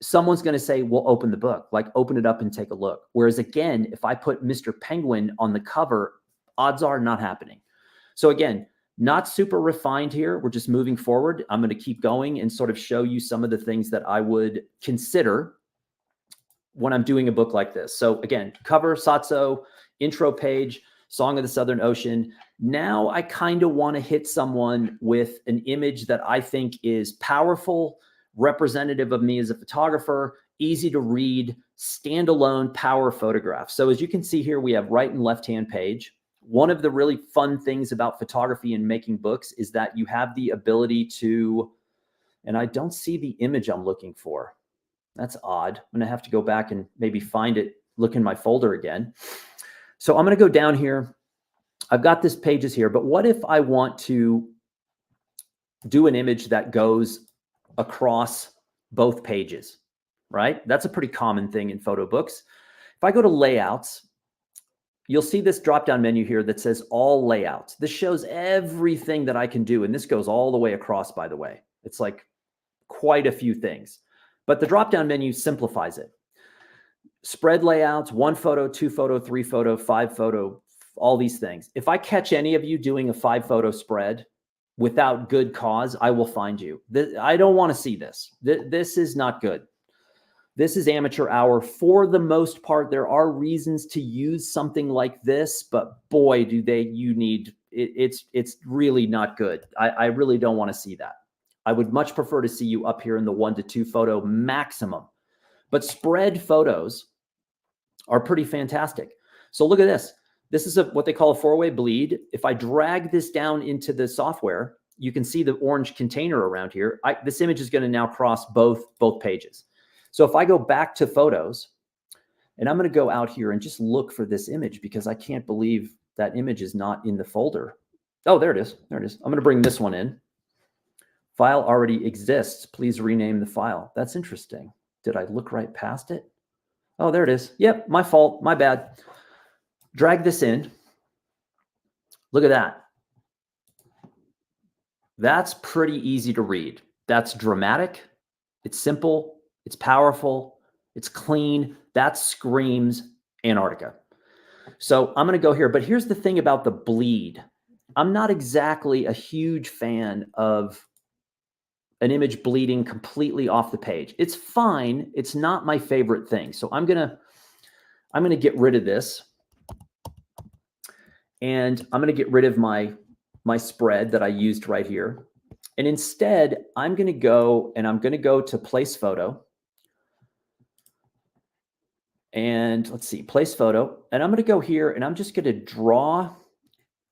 Someone's going to say, well, open the book, like open it up and take a look. Whereas again, if I put Mr. Penguin on the cover, odds are not happening. So again, not super refined here. We're just moving forward. I'm going to keep going and sort of show you some of the things that I would consider when I'm doing a book like this. So again, cover, satso, intro page, Song of the Southern Ocean. Now I kind of want to hit someone with an image that I think is powerful, representative of me as a photographer, easy to read, standalone power photograph. So as you can see here, we have right and left-hand page. One of the really fun things about photography and making books is that you have the ability to, and I don't see the image I'm looking for. That's odd. I'm going to have to go back and maybe find it, look in my folder again. So I'm going to go down here. I've got this pages here, but what if I want to do an image that goes across both pages, right? That's a pretty common thing in photo books. If I go to layouts, you'll see this drop-down menu here that says all layouts. This shows everything that I can do. And this goes all the way across, by the way. It's like quite a few things, but the drop-down menu simplifies it. Spread layouts, 1 photo, 2 photo, 3 photo, 5 photo, all these things. If I catch any of you doing a 5 photo spread without good cause, I will find you. I don't want to see this. This is not good. This is amateur hour. For the most part, there are reasons to use something like this, but boy, you need, it's really not good. I really don't want to see that. I would much prefer to see you up here in the 1 to 2 photo maximum. But spread photos are pretty fantastic. So look at this. This is what they call a 4-way bleed. If I drag this down into the software, you can see the orange container around here. This image is going to now cross both pages. So if I go back to photos, and I'm going to go out here and just look for this image, because I can't believe that image is not in the folder. Oh, there it is. There it is. I'm going to bring this one in. File already exists. Please rename the file. That's interesting. Did I look right past it? Oh, there it is. Yep, my fault. My bad. Drag this in. Look at that. That's pretty easy to read. That's dramatic. It's simple. It's powerful. It's clean. That screams Antarctica. So I'm going to go here. But here's the thing about the bleed. I'm not exactly a huge fan of an image bleeding completely off the page. It's fine. It's not my favorite thing. So I'm going to get rid of this. And I'm going to get rid of my spread that I used right here. And instead, I'm going to go to place photo. And let's see, place photo. And I'm going to go here and I'm just going to draw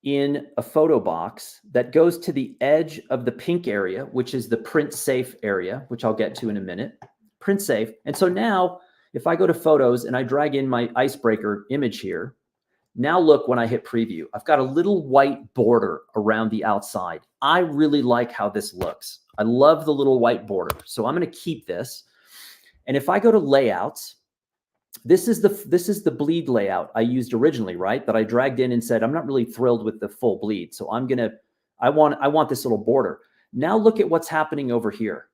in a photo box that goes to the edge of the pink area, which is the print safe area, which I'll get to in a minute. Print safe. And so now if I go to photos and I drag in my icebreaker image here, now look, when I hit preview, I've got a little white border around the outside. I really like how this looks. I love the little white border. So I'm going to keep this. And if I go to layouts, this is the bleed layout I used originally, right? That I dragged in and said, I'm not really thrilled with the full bleed. So I want this little border. Now look at what's happening over here.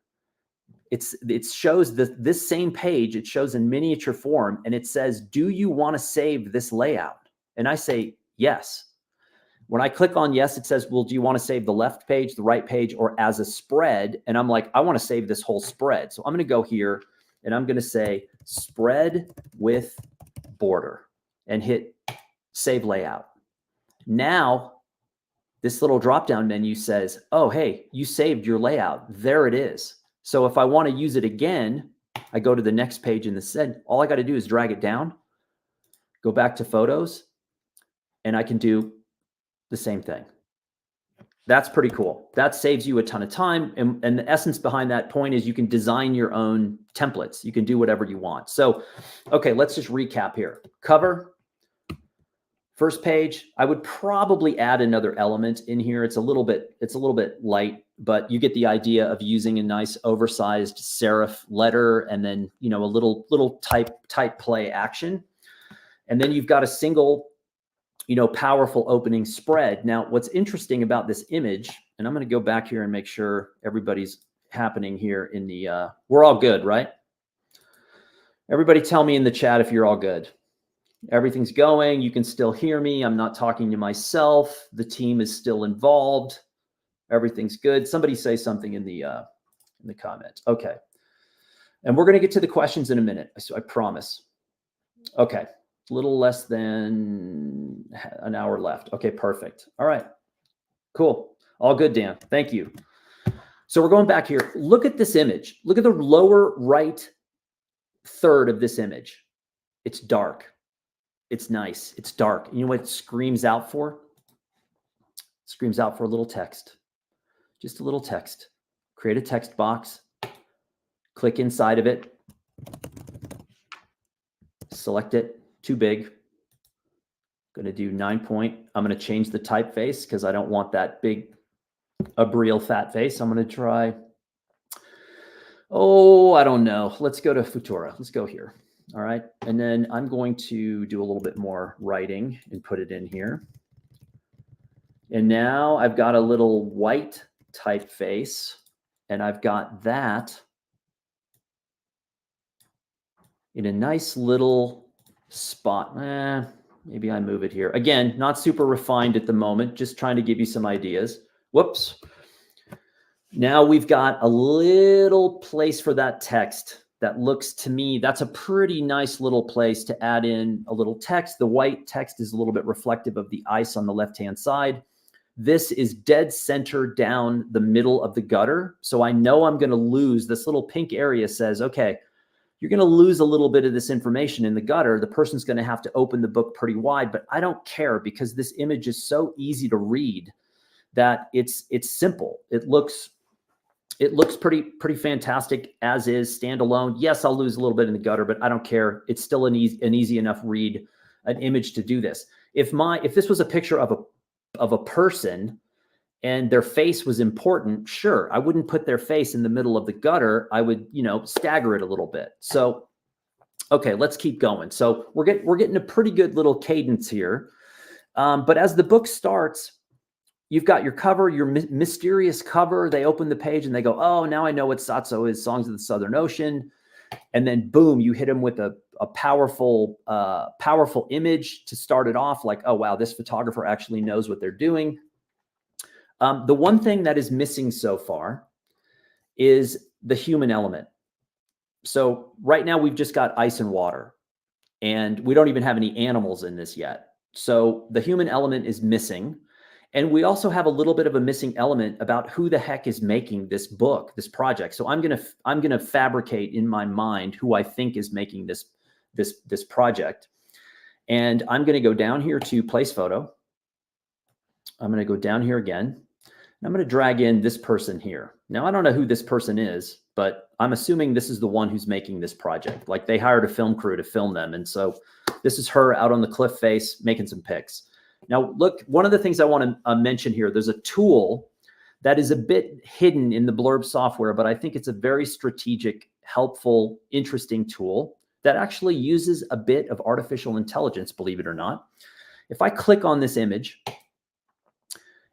It shows this same page. It shows in miniature form and it says, do you want to save this layout? And I say, yes. When I click on yes, it says, well, do you want to save the left page, the right page, or as a spread? And I'm like, I want to save this whole spread. So I'm going to go here and I'm going to say spread with border and hit save layout. Now, this little drop-down menu says, oh, hey, you saved your layout. There it is. So if I want to use it again, I go to the next page in the set. All I got to do is drag it down, go back to photos, and I can do the same thing. That's pretty cool. That saves you a ton of time. And the essence behind that point is you can design your own templates. You can do whatever you want. So, okay, let's just recap here. Cover, First page, I would probably add another element in here. It's a little bit light, but you get the idea of using a nice oversized serif letter and then, you know, a little type play action. And then you've got a single, you know, powerful opening spread. Now, what's interesting about this image, and I'm going to go back here and make sure everybody's happening here in the, we're all good, right? Everybody tell me in the chat if you're all good. Everything's going. You can still hear me. I'm not talking to myself. The team is still involved. Everything's good. Somebody say something in the comments. Okay. And we're going to get to the questions in a minute. I promise. Okay. A little less than an hour left. Okay, perfect. All right. Cool. All good, Dan. Thank you. So we're going back here. Look at this image. Look at the lower right third of this image. It's dark. It's nice. It's dark. You know what it screams out for? It screams out for a little text. Just a little text. Create a text box. Click inside of it. Select it. Too big. Going to do 9 point. I'm going to change the typeface because I don't want that big, real fat face. I'm going to try, oh, I don't know. Let's go to Futura. Let's go here. All right. And then I'm going to do a little bit more writing and put it in here. And now I've got a little white typeface and I've got that in a nice little spot. Maybe I move it here. Again, not super refined at the moment, just trying to give you some ideas. Whoops. Now we've got a little place for that text. That looks to me, that's a pretty nice little place to add in a little text. The white text is a little bit reflective of the ice on the left-hand side. This is dead center down the middle of the gutter. So I know I'm going to lose. This little pink area says, okay, you're going to lose a little bit of this information in the gutter. The person's going to have to open the book pretty wide, but I don't care because this image is so easy to read that it's simple. It looks pretty fantastic as is standalone. Yes, I'll lose a little bit in the gutter, but I don't care. It's still an easy enough read, an image to do this. If this was a picture of a person and their face was important, sure, I wouldn't put their face in the middle of the gutter. I would, you know, stagger it a little bit. So, okay, let's keep going. So we're getting a pretty good little cadence here. But as the book starts, you've got your cover, your mysterious cover. They open the page and they go, oh, now I know what Satso is, Songs of the Southern Ocean. And then boom, you hit them with a powerful image to start it off like, oh, wow, this photographer actually knows what they're doing. The one thing that is missing so far is the human element. So right now we've just got ice and water and we don't even have any animals in this yet. So the human element is missing. And we also have a little bit of a missing element about who the heck is making this book, this project. So I'm gonna fabricate in my mind who I think is making this project. And I'm gonna go down here to place photo. I'm gonna go down here again. And I'm gonna drag in this person here. Now I don't know who this person is, but I'm assuming this is the one who's making this project. Like they hired a film crew to film them. And so this is her out on the cliff face making some pics. Now, look, one of the things I want to mention here, there's a tool that is a bit hidden in the Blurb software, but I think it's a very strategic, helpful, interesting tool that actually uses a bit of artificial intelligence, believe it or not. If I click on this image,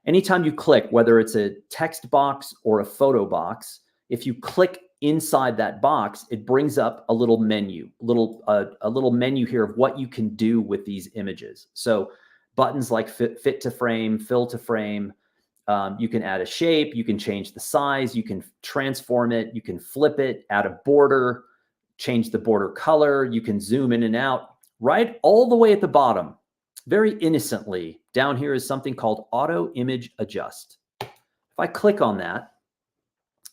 anytime you click, whether it's a text box or a photo box, if you click inside that box, it brings up a little menu, a little menu here of what you can do with these images. So buttons like fit to frame, fill to frame. You can add a shape. You can change the size. You can transform it. You can flip it, add a border, change the border color. You can zoom in and out. Right all the way at the bottom, very innocently, down here is something called Auto Image Adjust. If I click on that,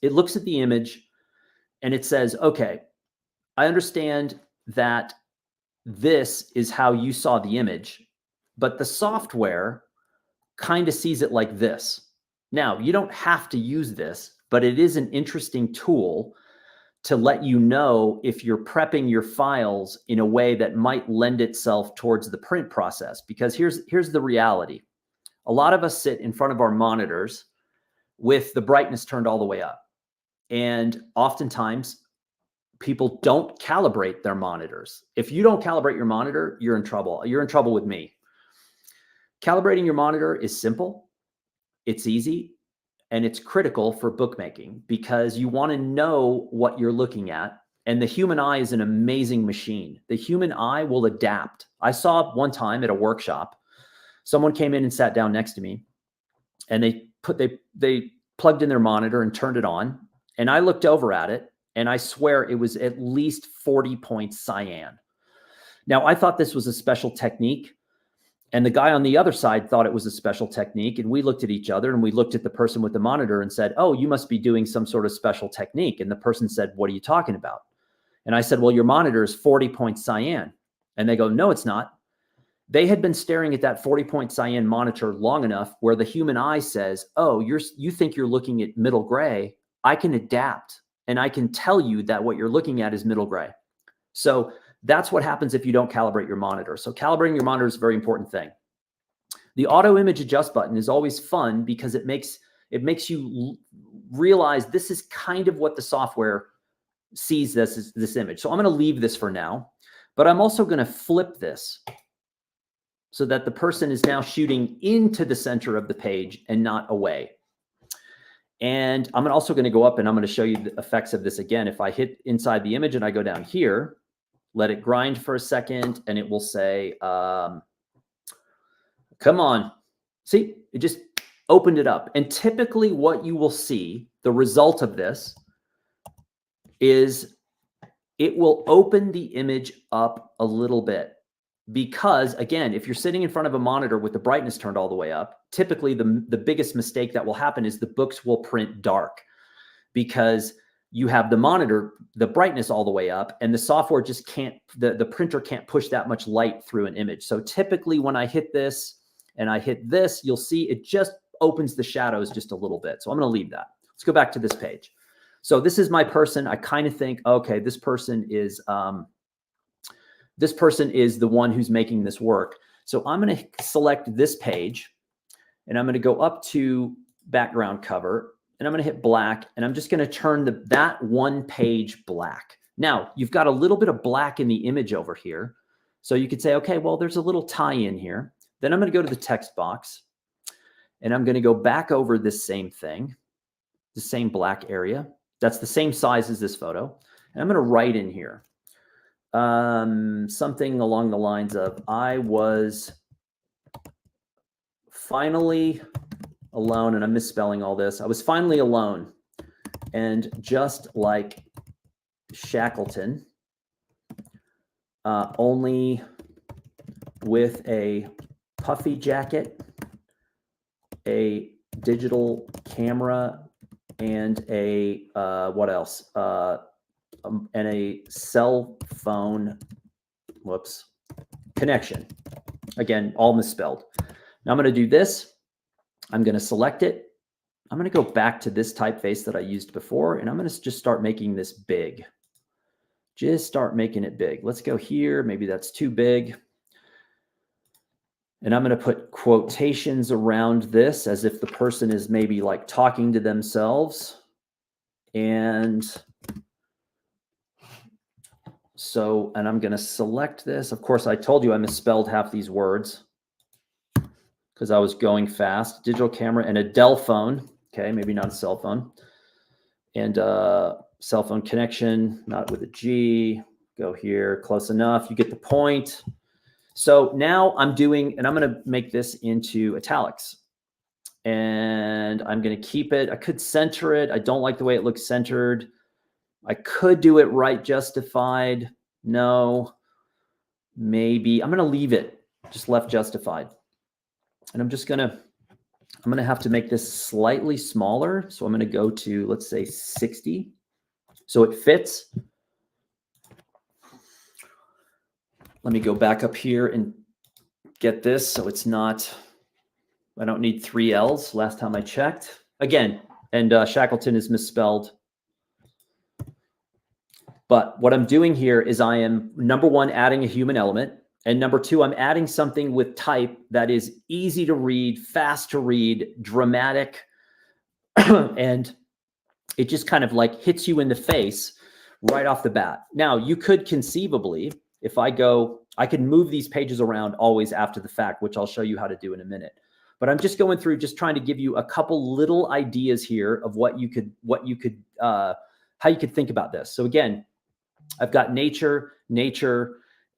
it looks at the image and it says, okay, I understand that this is how you saw the image, but the software kind of sees it like this. Now, you don't have to use this, but it is an interesting tool to let you know if you're prepping your files in a way that might lend itself towards the print process. Because here's the reality. A lot of us sit in front of our monitors with the brightness turned all the way up. And oftentimes people don't calibrate their monitors. If you don't calibrate your monitor, you're in trouble. You're in trouble with me. Calibrating your monitor is simple, it's easy, and it's critical for bookmaking because you want to know what you're looking at. And the human eye is an amazing machine. The human eye will adapt. I saw one time at a workshop, someone came in and sat down next to me, and they plugged in their monitor and turned it on. And I looked over at it, and I swear it was at least 40 points cyan. Now, I thought this was a special technique, and the guy on the other side thought it was a special technique. And we looked at each other, and we looked at the person with the monitor and said, oh, you must be doing some sort of special technique. And the person said, what are you talking about? And I said, well, your monitor is 40 points cyan. And they go, no, it's not. They had been staring at that 40-point cyan monitor long enough where the human eye says, oh, you think you're looking at middle gray. I can adapt, and I can tell you that what you're looking at is middle gray. So that's what happens if you don't calibrate your monitor. So calibrating your monitor is a very important thing. The auto image adjust button is always fun because it makes you realize this is kind of what the software sees this image. So I'm going to leave this for now, but I'm also going to flip this so that the person is now shooting into the center of the page and not away. And I'm also going to go up and I'm going to show you the effects of this again. If I hit inside the image and I go down here, let it grind for a second, and it will say, come on. See, it just opened it up. And typically what you will see, the result of this, is it will open the image up a little bit. Because again, if you're sitting in front of a monitor with the brightness turned all the way up, typically the biggest mistake that will happen is the books will print dark because you have the monitor, the brightness all the way up, and the software just can't, the printer can't push that much light through an image. So typically when I hit this and I hit this, you'll see it just opens the shadows just a little bit. So I'm going to leave that. Let's go back to this page. So this is my person. I kind of think, okay, this person is the one who's making this work. So I'm going to select this page, and I'm going to go up to background cover, and I'm going to hit black, and I'm just going to turn that one page black. Now, you've got a little bit of black in the image over here. So you could say, okay, well, there's a little tie-in here. Then I'm going to go to the text box, and I'm going to go back over this same thing, the same black area. That's the same size as this photo. And I'm going to write in here something along the lines of, I was finally alone, and I'm misspelling all this. I was finally alone, and just like Shackleton, only with a puffy jacket, a digital camera, and a what else? And a cell phone, connection. Again, all misspelled. Now I'm going to do this. I'm going to select it. I'm going to go back to this typeface that I used before, and I'm going to just start making this big. Just start making it big. Let's go here. Maybe that's too big. And I'm going to put quotations around this as if the person is maybe like talking to themselves. And so, and I'm going to select this. Of course, I told you I misspelled half these words because I was going fast. Digital camera and a Dell phone. Okay, maybe not a cell phone. And cell phone connection, not with a G. Go here, close enough. You get the point. So now I'm doing, and I'm going to make this into italics. And I'm going to keep it. I could center it. I don't like the way it looks centered. I could do it right justified. No, maybe. I'm going to leave it just left justified. And I'm going to have to make this slightly smaller. So I'm going to go to, let's say 60. So it fits. Let me go back up here and get this so it's not, I don't need 3 L's last time I checked. Again, and Shackleton is misspelled. But what I'm doing here is I am, number one, adding a human element. And number two, I'm adding something with type that is easy to read, fast to read, dramatic, and it just kind of like hits you in the face right off the bat. Now, you could conceivably, if I can move these pages around always after the fact, which I'll show you how to do in a minute. But I'm just going through, just trying to give you a couple little ideas here of how you could think about this. So again, I've got nature,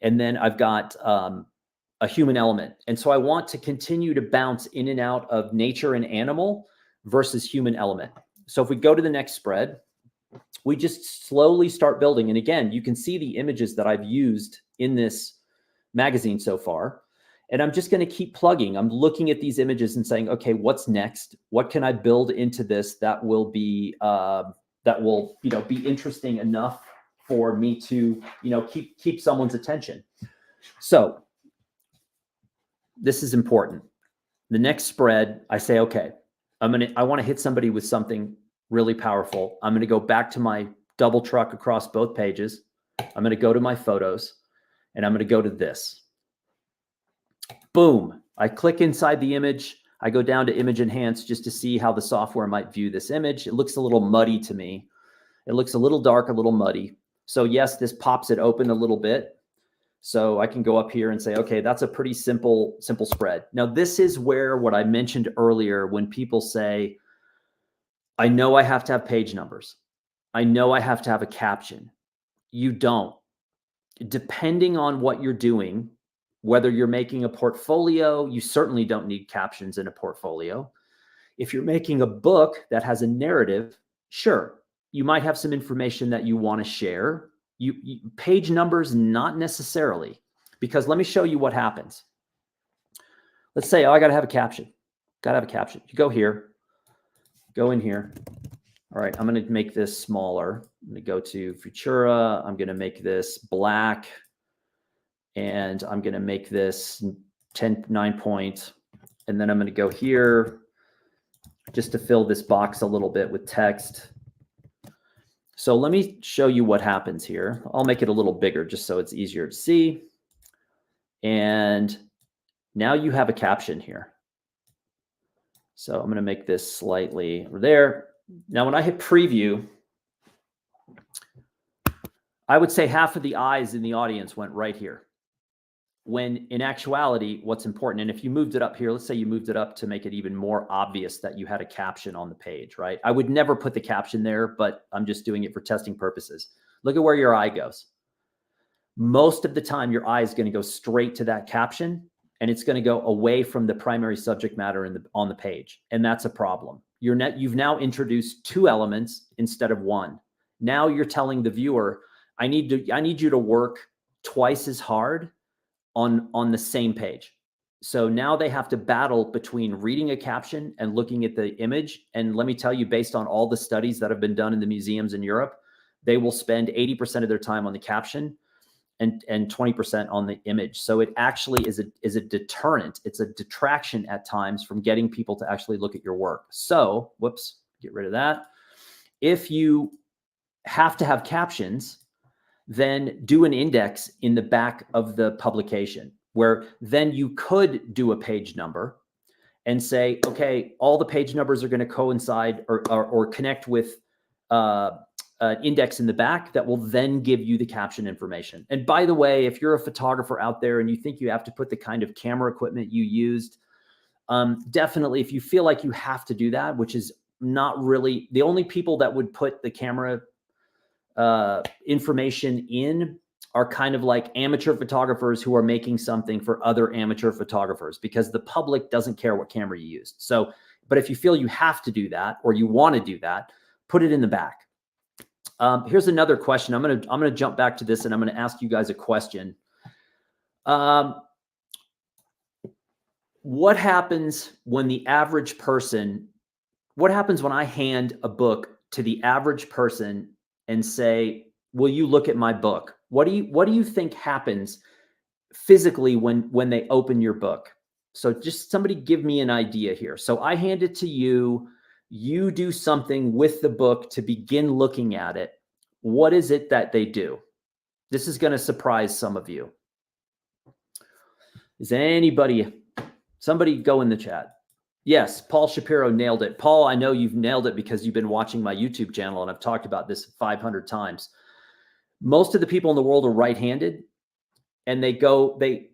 and then I've got a human element. And so I want to continue to bounce in and out of nature and animal versus human element. So if we go to the next spread, we just slowly start building. And again, you can see the images that I've used in this magazine so far. And I'm just going to keep plugging. I'm looking at these images and saying, okay, what's next? What can I build into this that will be be interesting enough for me to keep someone's attention? So this is important. The next spread, I say, okay, I want to hit somebody with something really powerful. I'm going to go back to my double truck across both pages. I'm going to go to my photos, and I'm going to go to this. Boom. I click inside the image. I go down to image enhance just to see how the software might view this image. It looks a little muddy to me. It looks a little dark, a little muddy. So yes, this pops it open a little bit. So I can go up here and say, okay, that's a pretty simple spread. Now, this is where what I mentioned earlier, when people say, I know I have to have page numbers. I know I have to have a caption. You don't. Depending on what you're doing, whether you're making a portfolio, you certainly don't need captions in a portfolio. If you're making a book that has a narrative, sure, you might have some information that you want to share. Page numbers, not necessarily, because let me show you what happens. Let's say, oh, I got to have a caption. Got to have a caption. You go here, go in here. All right, I'm going to make this smaller. I'm going to go to Futura. I'm going to make this black. And I'm going to make this 9 point. And then I'm going to go here just to fill this box a little bit with text. So let me show you what happens here. I'll make it a little bigger just so it's easier to see. And now you have a caption here. So I'm going to make this slightly there. Now, when I hit preview, I would say half of the eyes in the audience went right here. When in actuality, what's important, and if you moved it up here, let's say you moved it up to make it even more obvious that you had a caption on the page, right? I would never put the caption there, but I'm just doing it for testing purposes. Look at where your eye goes. Most of the time, your eye is going to go straight to that caption, and it's going to go away from the primary subject matter on the page. And that's a problem. You've now introduced two elements instead of one. Now you're telling the viewer, I need you to work twice as hard on the same page. So now they have to battle between reading a caption and looking at the image. And let me tell you, based on all the studies that have been done in the museums in Europe, they will spend 80% of their time on the caption and 20% on the image. So it actually is a deterrent. It's a detraction at times from getting people to actually look at your work. So, whoops, get rid of that. If you have to have captions, then do an index in the back of the publication, where then you could do a page number and say, okay, all the page numbers are going to coincide or connect with an index in the back that will then give you the caption information. And by the way, if you're a photographer out there and you think you have to put the kind of camera equipment you used, definitely, if you feel like you have to do that, which is not really the only people that would put the camera information in are kind of like amateur photographers who are making something for other amateur photographers, because the public doesn't care what camera you used. So, but if you feel you have to do that or you want to do that, put it in the back. Here's another question. I'm gonna jump back to this and I'm gonna ask you guys a question. What happens when the average person? What happens when I hand a book to the average person and say, will you look at my book? What do you think happens physically when they open your book? So just somebody give me an idea here. So I hand it to you, you do something with the book to begin looking at it. what is it that they do? This is going to surprise some of you. Is somebody go in the chat? Yes, Paul Shapiro nailed it. Paul, I know you've nailed it because you've been watching my YouTube channel and I've talked about this 500 times. Most of the people in the world are right-handed, and they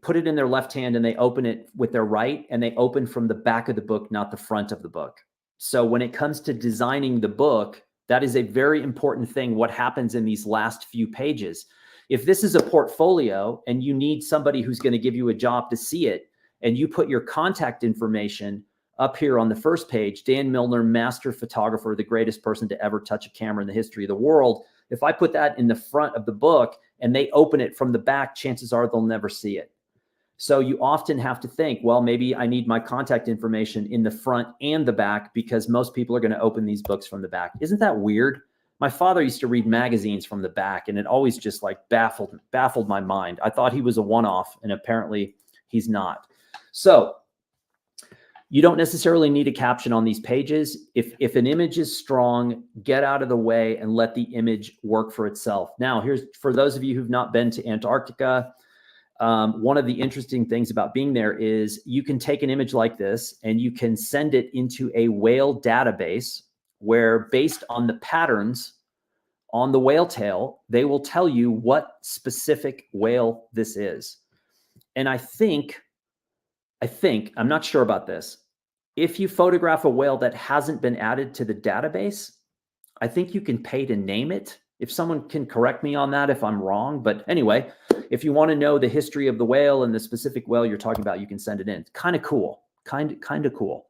put it in their left hand and they open it with their right, and they open from the back of the book, not the front of the book. So when it comes to designing the book, that is a very important thing, what happens in these last few pages. If this is a portfolio and you need somebody who's going to give you a job to see it, and you put your contact information up here on the first page, Dan Milnor, master photographer, the greatest person to ever touch a camera in the history of the world. If I put that in the front of the book and they open it from the back, chances are they'll never see it. So you often have to think, well, maybe I need my contact information in the front and the back because most people are going to open these books from the back. Isn't that weird? My father used to read magazines from the back, and it always just like baffled my mind. I thought he was a one-off, and apparently he's not. So you don't necessarily need a caption on these pages. If an image is strong, get out of the way and let the image work for itself. Now, here's for those of you who've not been to Antarctica. One of the interesting things about being there is you can take an image like this and you can send it into a whale database where, based on the patterns on the whale tail, they will tell you what specific whale this is. And I think, I'm not sure about this, if you photograph a whale that hasn't been added to the database, I think you can pay to name it. If someone can correct me on that if I'm wrong. But anyway, if you want to know the history of the whale and the specific whale you're talking about, you can send it in. Kind of cool. Kind of cool.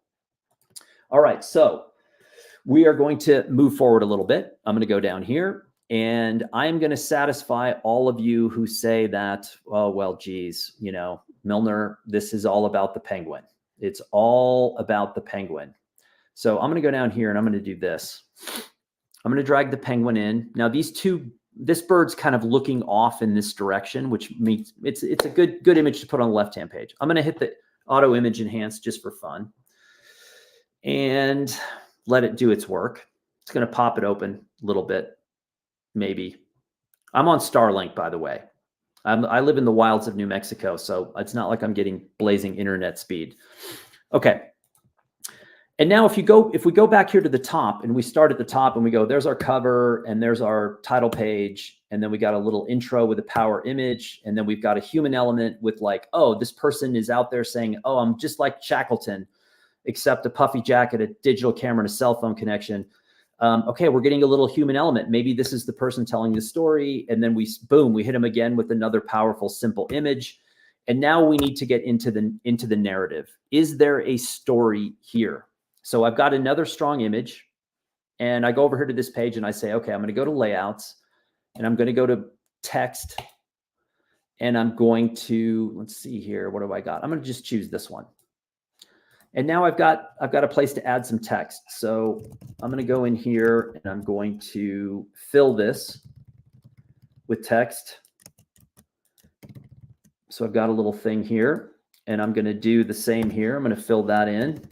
All right, so we are going to move forward a little bit. I'm going to go down here, and I'm going to satisfy all of you who say that, oh, well, geez, you know, Milnor, this is all about the penguin. It's all about the penguin. So I'm going to go down here and I'm going to do this. I'm going to drag the penguin in. Now this bird's kind of looking off in this direction, which means it's a good image to put on the left-hand page. I'm going to hit the auto image enhance just for fun and let it do its work. It's going to pop it open a little bit, maybe. I'm on Starlink, by the way. I live in the wilds of New Mexico, so it's not like I'm getting blazing internet speed. Okay. And now if we go back here to the top and we start at the top and we go, there's our cover and there's our title page. And then we got a little intro with a power image. And then we've got a human element with like, oh, this person is out there saying, oh, I'm just like Shackleton, except a puffy jacket, a digital camera, and a cell phone connection. Okay, we're getting a little human element. Maybe this is the person telling the story. And then we hit them again with another powerful, simple image. And now we need to get into the narrative. Is there a story here? So I've got another strong image, and I go over here to this page and I say, okay, I'm going to go to layouts and I'm going to go to text, and I'm going to, let's see here. What do I got? I'm going to just choose this one. And now I've got a place to add some text. So I'm going to go in here and I'm going to fill this with text. So I've got a little thing here, and I'm going to do the same here. I'm going to fill that in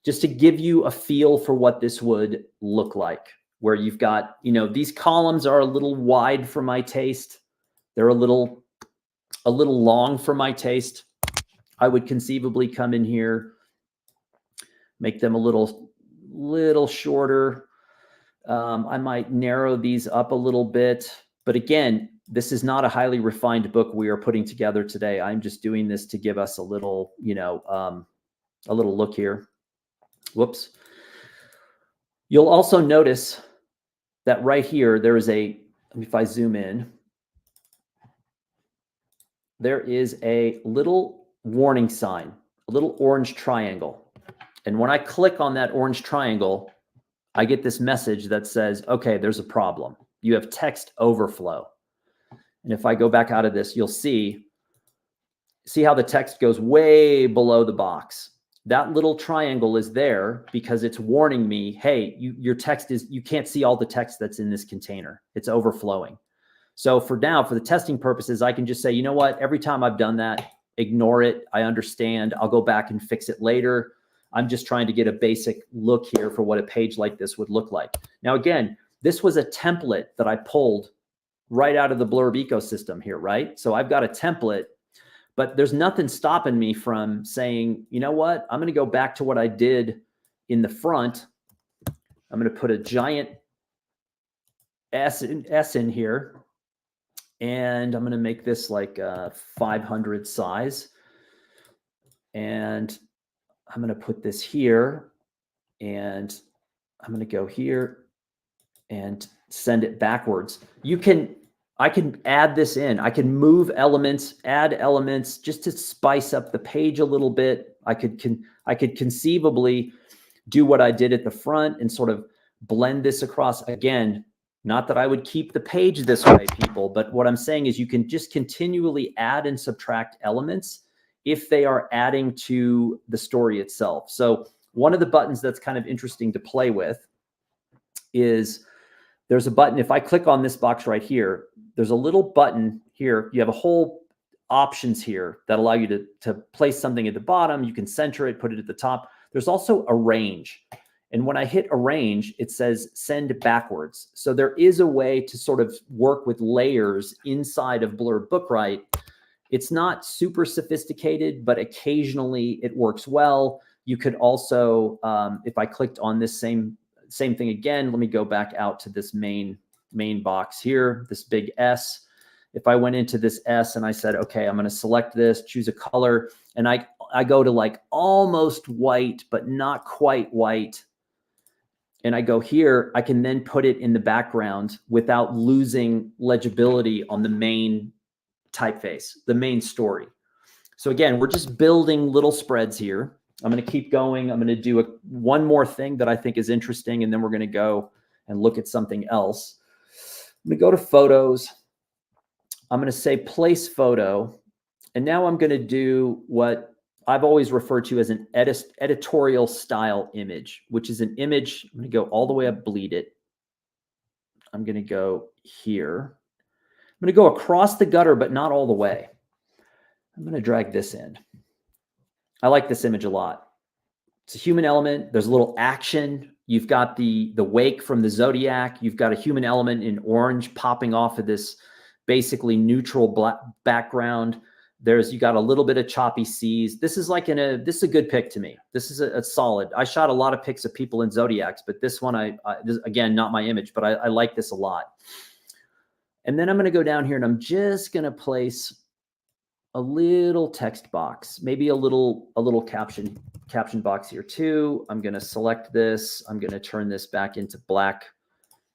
just to give you a feel for what this would look like, where you've got, you know, these columns are a little wide for my taste. They're a little long for my taste. I would conceivably come in here, make them a little shorter. I might narrow these up a little bit, but again, this is not a highly refined book we are putting together today. I'm just doing this to give us a little, you know, a little look here. Whoops. You'll also notice that right here, there is if I zoom in, there is a little warning sign, a little orange triangle. And when I click on that orange triangle, I get this message that says, okay, there's a problem. You have text overflow. And if I go back out of this, you'll see how the text goes way below the box. That little triangle is there because it's warning me, hey, your text you can't see all the text that's in this container. It's overflowing. So for the testing purposes, I can just say, you know what? Every time I've done that, ignore it. I understand. I'll go back and fix it later. I'm just trying to get a basic look here for what a page like this would look like. Now, again, this was a template that I pulled right out of the Blurb ecosystem here, right? So I've got a template, but there's nothing stopping me from saying, you know what? I'm going to go back to what I did in the front. I'm going to put a giant S in here, and I'm going to make this like a 500 size. And I'm going to put this here, and I'm going to go here and send it backwards. I can add this in. I can move elements, add elements just to spice up the page a little bit. I could conceivably do what I did at the front and sort of blend this across. Again, not that I would keep the page this way, people, but what I'm saying is you can just continually add and subtract elements if they are adding to the story itself. So one of the buttons that's kind of interesting to play with is there's a button. If I click on this box right here, there's a little button here. You have a whole options here that allow you to place something at the bottom. You can center it, put it at the top. There's also arrange. And when I hit arrange, it says send backwards. So there is a way to sort of work with layers inside of Blurb BookWright. It's not super sophisticated, but occasionally it works well. You could also, if I clicked on this same thing again, let me go back out to this main box here, this big S. If I went into this S and I said, okay, I'm going to select this, choose a color, and I go to like almost white, but not quite white. And I go here, I can then put it in the background without losing legibility on the main typeface, the main story. So again, we're just building little spreads here. I'm going to keep going. I'm going to do one more thing that I think is interesting, and then we're going to go and look at something else. I'm going to go to photos. I'm going to say place photo. And now I'm going to do what I've always referred to as an editorial style image, which is an image. I'm going to go all the way up, bleed it. I'm going to go here. I'm going to go across the gutter, but not all the way. I'm going to drag this in. I like this image a lot. It's a human element. There's a little action. You've got the wake from the Zodiac. You've got a human element in orange popping off of this basically neutral black background. You got a little bit of choppy seas. This is like this is a good pick to me. This is a solid. I shot a lot of pics of people in Zodiacs, but this one, this, again, not my image, but I like this a lot. And then I'm going to go down here and I'm just going to place a little text box, maybe a little caption box here too. I'm going to select this. I'm going to turn this back into black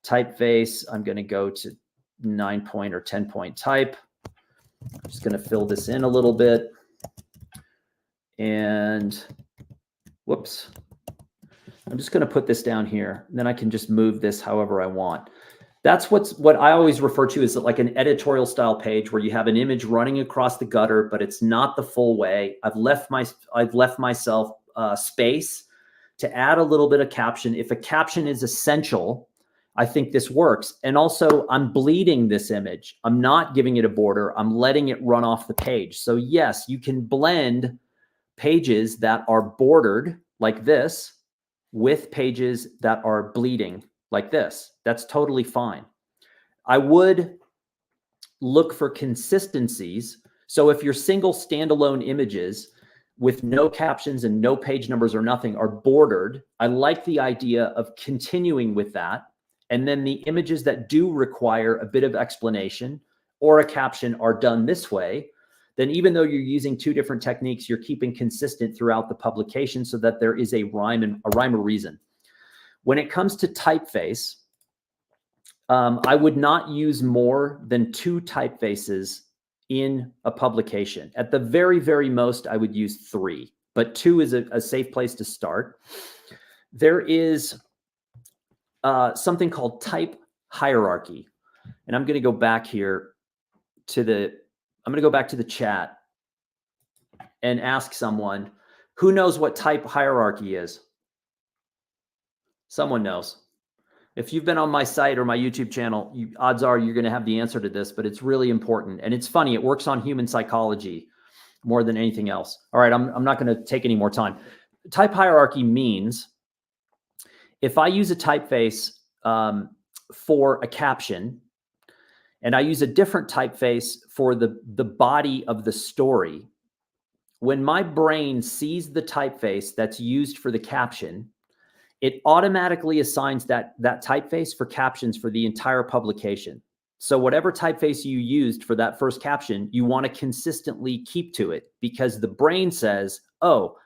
typeface. I'm going to go to 9-point or 10-point type. I'm just going to fill this in a little bit. And whoops. I'm just going to put this down here. And then I can just move this however I want. That's what I always refer to as like an editorial style page where you have an image running across the gutter, but it's not the full way. I've left myself space to add a little bit of caption. If a caption is essential, I think this works. And also I'm bleeding this image. I'm not giving it a border. I'm letting it run off the page. So yes, you can blend pages that are bordered like this with pages that are bleeding like this. That's totally fine. I would look for consistencies. So if your single standalone images with no captions and no page numbers or nothing are bordered, I like the idea of continuing with that. And then the images that do require a bit of explanation or a caption are done this way. Then even though you're using two different techniques, you're keeping consistent throughout the publication so that there is a rhyme or reason. When it comes to typeface, I would not use more than 2 typefaces in a publication. At the very, very most, I would use 3, but 2 is a safe place to start. There is something called type hierarchy. And I'm going to go back here to the chat and ask someone who knows what type hierarchy is. Someone knows. If you've been on my site or my YouTube channel, odds are you're going to have the answer to this, but it's really important. And it's funny. It works on human psychology more than anything else. All right. I'm not going to take any more time. Type hierarchy means if I use a typeface for a caption, and I use a different typeface for the body of the story, when my brain sees the typeface that's used for the caption, it automatically assigns that typeface for captions for the entire publication. So whatever typeface you used for that first caption, you want to consistently keep to it, because the brain says, oh,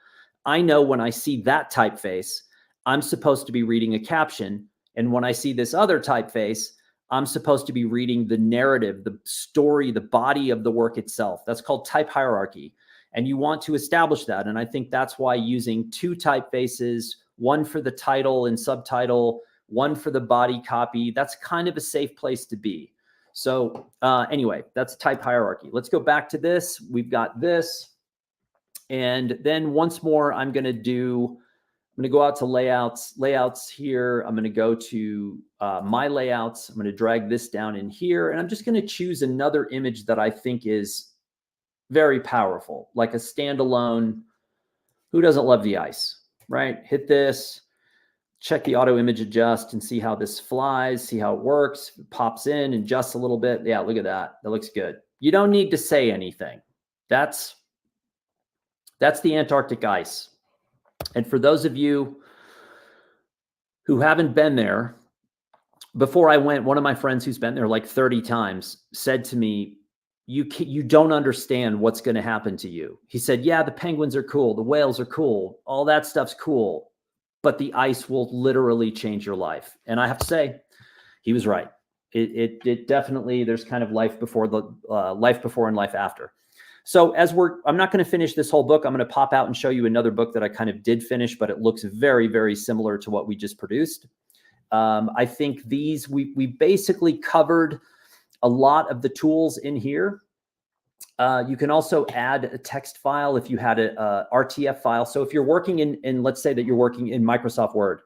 I know when I see that typeface, I'm supposed to be reading a caption. And when I see this other typeface, I'm supposed to be reading the narrative, the story, the body of the work itself. That's called type hierarchy. And you want to establish that. And I think that's why using two typefaces, one for the title and subtitle, one for the body copy, that's kind of a safe place to be. So anyway, that's type hierarchy. Let's go back to this. We've got this. And then once more, I'm going to go out to layouts here. I'm going to go to my layouts. I'm going to drag this down in here. And I'm just going to choose another image that I think is very powerful, like a standalone. Who doesn't love the ice, right? Hit this, check the auto image adjust and see how this flies, see how it works. It pops in and adjusts a little bit. Yeah, look at that. That looks good. You don't need to say anything. That's the Antarctic ice. And for those of you who haven't been there, before I went, one of my friends who's been there like 30 times said to me, you don't understand what's going to happen to you. He said, yeah, the penguins are cool. The whales are cool. All that stuff's cool. But the ice will literally change your life. And I have to say, he was right. It definitely, there's kind of life before and life after. So I'm not going to finish this whole book. I'm going to pop out and show you another book that I kind of did finish, but it looks very, very similar to what we just produced. I think we basically covered a lot of the tools in here. You can also add a text file if you had a RTF file. So if you're working in, let's say that you're working in Microsoft Word,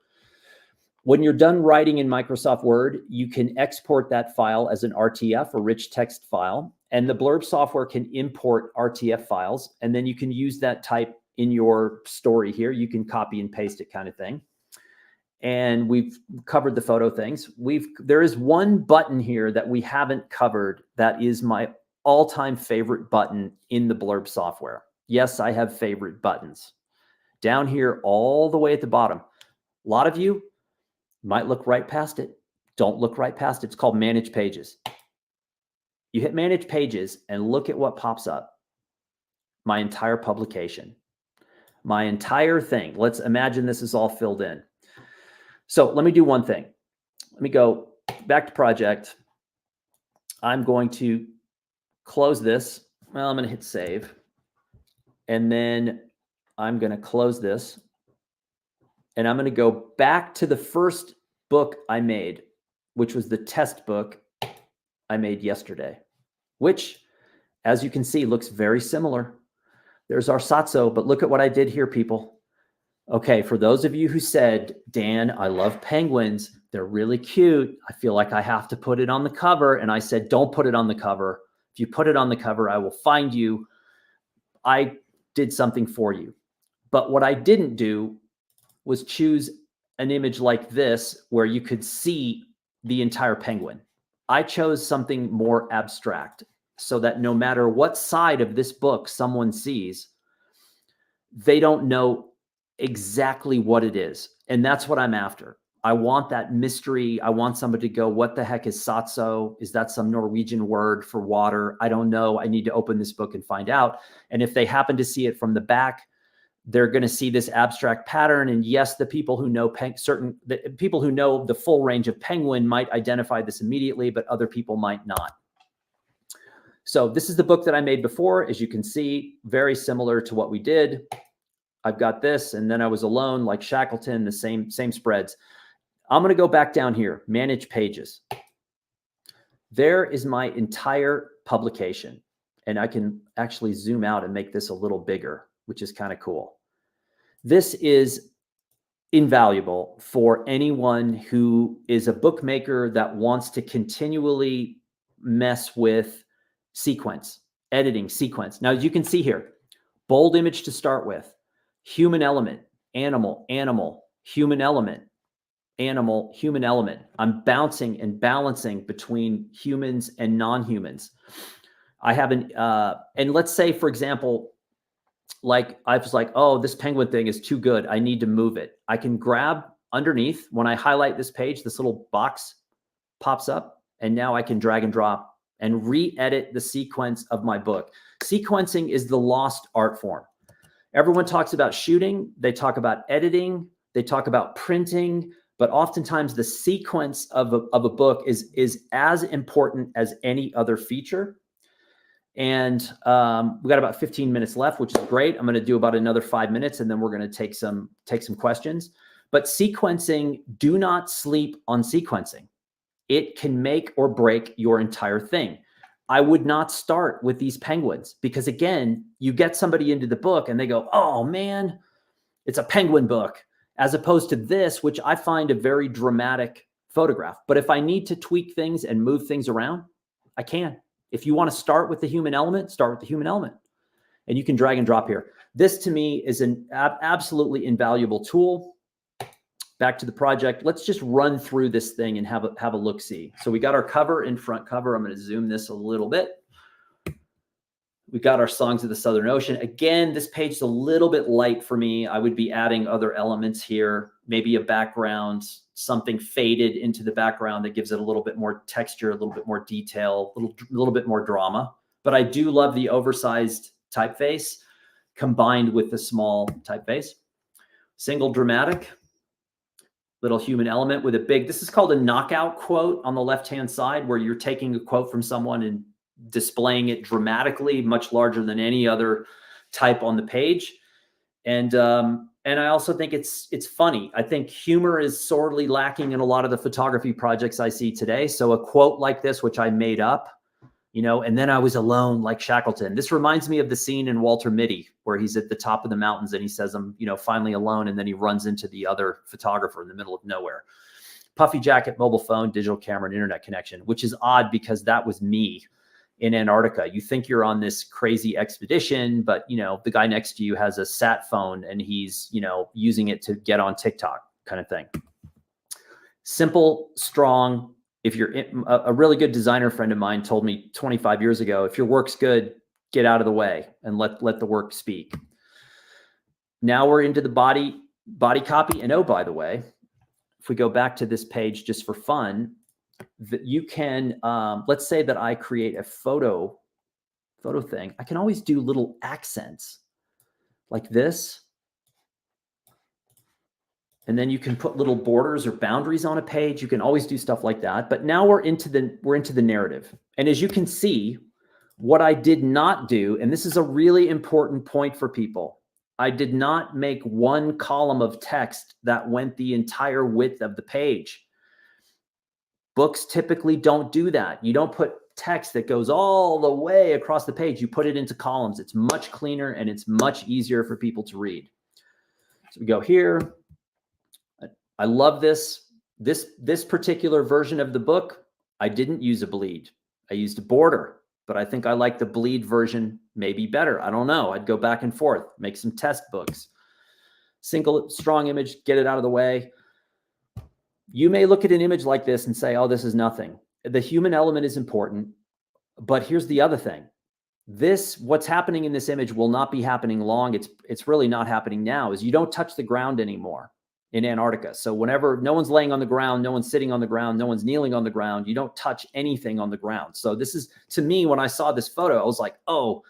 when you're done writing in Microsoft Word, you can export that file as an RTF, a rich text file, and the Blurb software can import RTF files, and then you can use that type in your story here. You can copy and paste it, kind of thing. And we've covered the photo things. There is one button here that we haven't covered that is my all-time favorite button in the Blurb software. Yes, I have favorite buttons. Down here, all the way at the bottom. A lot of you might look right past it. Don't look right past it. It's called Manage Pages. You hit Manage Pages and look at what pops up. My entire publication. My entire thing. Let's imagine this is all filled in. So let me do one thing. Let me go back to project. I'm going to close this. Well, I'm going to hit save. And then I'm going to close this. And I'm going to go back to the first book I made, which was the test book I made yesterday, which, as you can see, looks very similar. There's our Satso, but look at what I did here, people. Okay, for those of you who said, Dan, I love penguins. They're really cute. I feel like I have to put it on the cover. And I said, don't put it on the cover. If you put it on the cover, I will find you. I did something for you. But what I didn't do was choose an image like this where you could see the entire penguin. I chose something more abstract so that no matter what side of this book someone sees, they don't know exactly what it is. And that's what I'm after. I want that mystery. I want somebody to go, what the heck is Satso? Is that some Norwegian word for water? I don't know. I need to open this book and find out. And if they happen to see it from the back, they're going to see this abstract pattern. And yes, the people who know people who know the full range of penguin might identify this immediately, but other people might not. So this is the book that I made before. As you can see, very similar to what we did. I've got this, and then I was alone like Shackleton, the same spreads. I'm going to go back down here, Manage Pages. There is my entire publication, and I can actually zoom out and make this a little bigger, which is kind of cool. This is invaluable for anyone who is a bookmaker that wants to continually mess with sequence, editing sequence. Now, as you can see here, bold image to start with. Human element, animal, human element, animal, human element. I'm bouncing and balancing between humans and non-humans. I have and let's say, for example, like I was like, oh, this penguin thing is too good. I need to move it. I can grab underneath. When I highlight this page, this little box pops up, and now I can drag and drop and re-edit the sequence of my book. Sequencing is the lost art form. Everyone talks about shooting. They talk about editing. They talk about printing. But oftentimes the sequence of a book is as important as any other feature. And we got about 15 minutes left, which is great. I'm going to do about another 5 minutes, and then we're going to take some questions. But sequencing, do not sleep on sequencing. It can make or break your entire thing. I would not start with these penguins because, again, you get somebody into the book and they go, oh man, it's a penguin book, as opposed to this, which I find a very dramatic photograph. But if I need to tweak things and move things around, I can. If you want to start with the human element, start with the human element. And you can drag and drop here. This to me is an absolutely invaluable tool. Back to the project. Let's just run through this thing and have a look-see. So we got our cover and front cover. I'm going to zoom this a little bit. We got our Songs of the Southern Ocean. Again, this page is a little bit light for me. I would be adding other elements here, maybe a background, something faded into the background that gives it a little bit more texture, a little bit more detail, a little bit more drama. But I do love the oversized typeface combined with the small typeface. Single dramatic, little human element with a big, this is called a knockout quote on the left-hand side, where you're taking a quote from someone and displaying it dramatically, much larger than any other type on the page. And I also think it's funny. I think humor is sorely lacking in a lot of the photography projects I see today. So a quote like this, which I made up, you know, and then I was alone like Shackleton. This reminds me of the scene in Walter Mitty where he's at the top of the mountains and he says, I'm, you know, finally alone. And then he runs into the other photographer in the middle of nowhere. Puffy jacket, mobile phone, digital camera, and internet connection, which is odd because that was me in Antarctica. You think you're on this crazy expedition, but you know, the guy next to you has a sat phone and he's, you know, using it to get on TikTok kind of thing. Simple, strong. If you're a really good designer friend of mine told me 25 years ago, if your work's good, get out of the way and let the work speak. Now we're into the body copy. And oh, by the way, if we go back to this page just for fun, that you can, let's say that I create a photo thing. I can always do little accents like this. And then you can put little borders or boundaries on a page. You can always do stuff like that. But now we're into the narrative. And as you can see, what I did not do, and this is a really important point for people, I did not make one column of text that went the entire width of the page. Books typically don't do that. You don't put text that goes all the way across the page. You put it into columns. It's much cleaner and it's much easier for people to read. So we go here. I love this particular version of the book. I didn't use a bleed. I used a border, but I think I like the bleed version maybe better. I don't know. I'd go back and forth, make some test books. Single strong image, get it out of the way. You may look at an image like this and say, oh, this is nothing. The human element is important, but here's the other thing. What's happening in this image will not be happening long. It's really not happening now, is you don't touch the ground anymore in Antarctica. So whenever no one's laying on the ground, no one's sitting on the ground, no one's kneeling on the ground, you don't touch anything on the ground. So this is, to me, when I saw this photo, I was like, oh,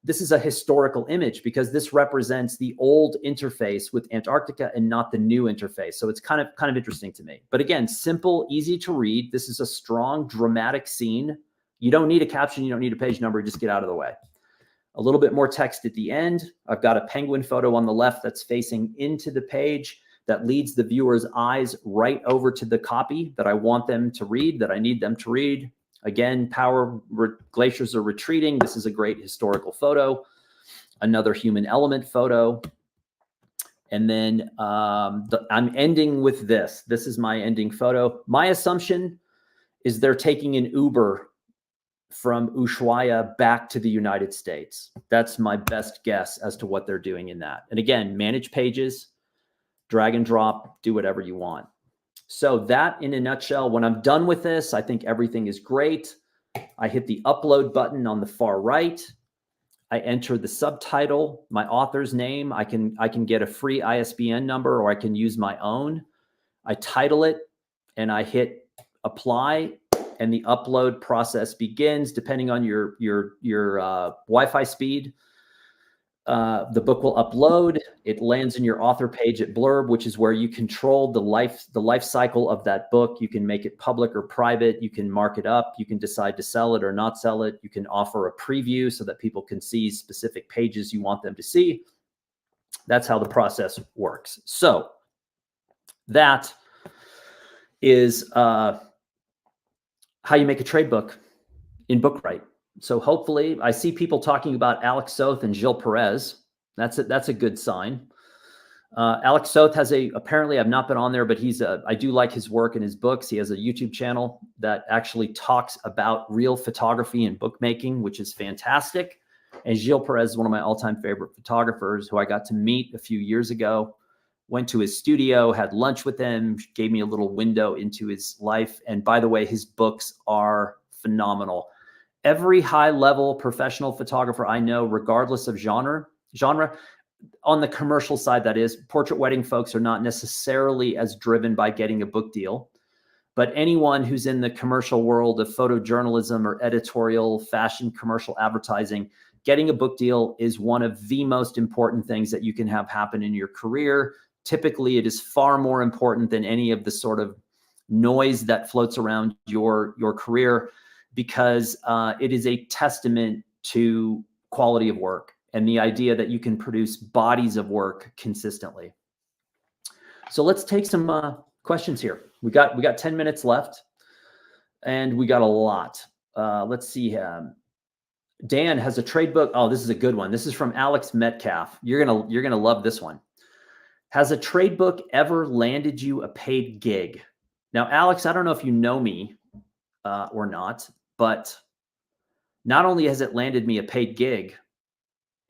this is a historical image because this represents the old interface with Antarctica and not the new interface. So it's kind of interesting to me. But again, simple, easy to read. This is a strong, dramatic scene. You don't need a caption. You don't need a page number. Just get out of the way. A little bit more text at the end. I've got a penguin photo on the left that's facing into the page that leads the viewer's eyes right over to the copy that I want them to read, that I need them to read. Again, glaciers are retreating. This is a great historical photo. Another human element photo. And then I'm ending with this. This is my ending photo. My assumption is they're taking an Uber from Ushuaia back to the United States. That's my best guess as to what they're doing in that. And again, manage pages, drag and drop, do whatever you want. So that in a nutshell, when I'm done with this, I think everything is great. I hit the upload button on the far right. I enter the subtitle, my author's name. I can get a free ISBN number, or I can use my own. I title it and I hit apply, and the upload process begins. Depending on your Wi-Fi speed, the book will upload. It lands in your author page at Blurb, which is where you control the life cycle of that book. You can make it public or private. You can mark it up. You can decide to sell it or not sell it. You can offer a preview so that people can see specific pages you want them to see. That's how the process works. So that is how you make a trade book in BookWright. So hopefully, I see people talking about Alex Soth and Gilles Perez. That's a good sign. Alex Soth has apparently I've not been on there, but I do like his work and his books. He has a YouTube channel that actually talks about real photography and bookmaking, which is fantastic. And Gilles Perez is one of my all-time favorite photographers who I got to meet a few years ago. Went to his studio, had lunch with him, gave me a little window into his life. And by the way, his books are phenomenal. Every high-level professional photographer I know, regardless of genre, on the commercial side, that is, portrait wedding folks are not necessarily as driven by getting a book deal. But anyone who's in the commercial world of photojournalism or editorial, fashion, commercial advertising, getting a book deal is one of the most important things that you can have happen in your career. Typically, it is far more important than any of the sort of noise that floats around your career, because it is a testament to quality of work and the idea that you can produce bodies of work consistently. So let's take some questions here. We got 10 minutes left, and we got a lot. Let's see. Dan has a trade book. Oh, this is a good one. This is from Alex Metcalf. You're gonna love this one. Has a trade book ever landed you a paid gig? Now, Alex, I don't know if you know me or not, but not only has it landed me a paid gig,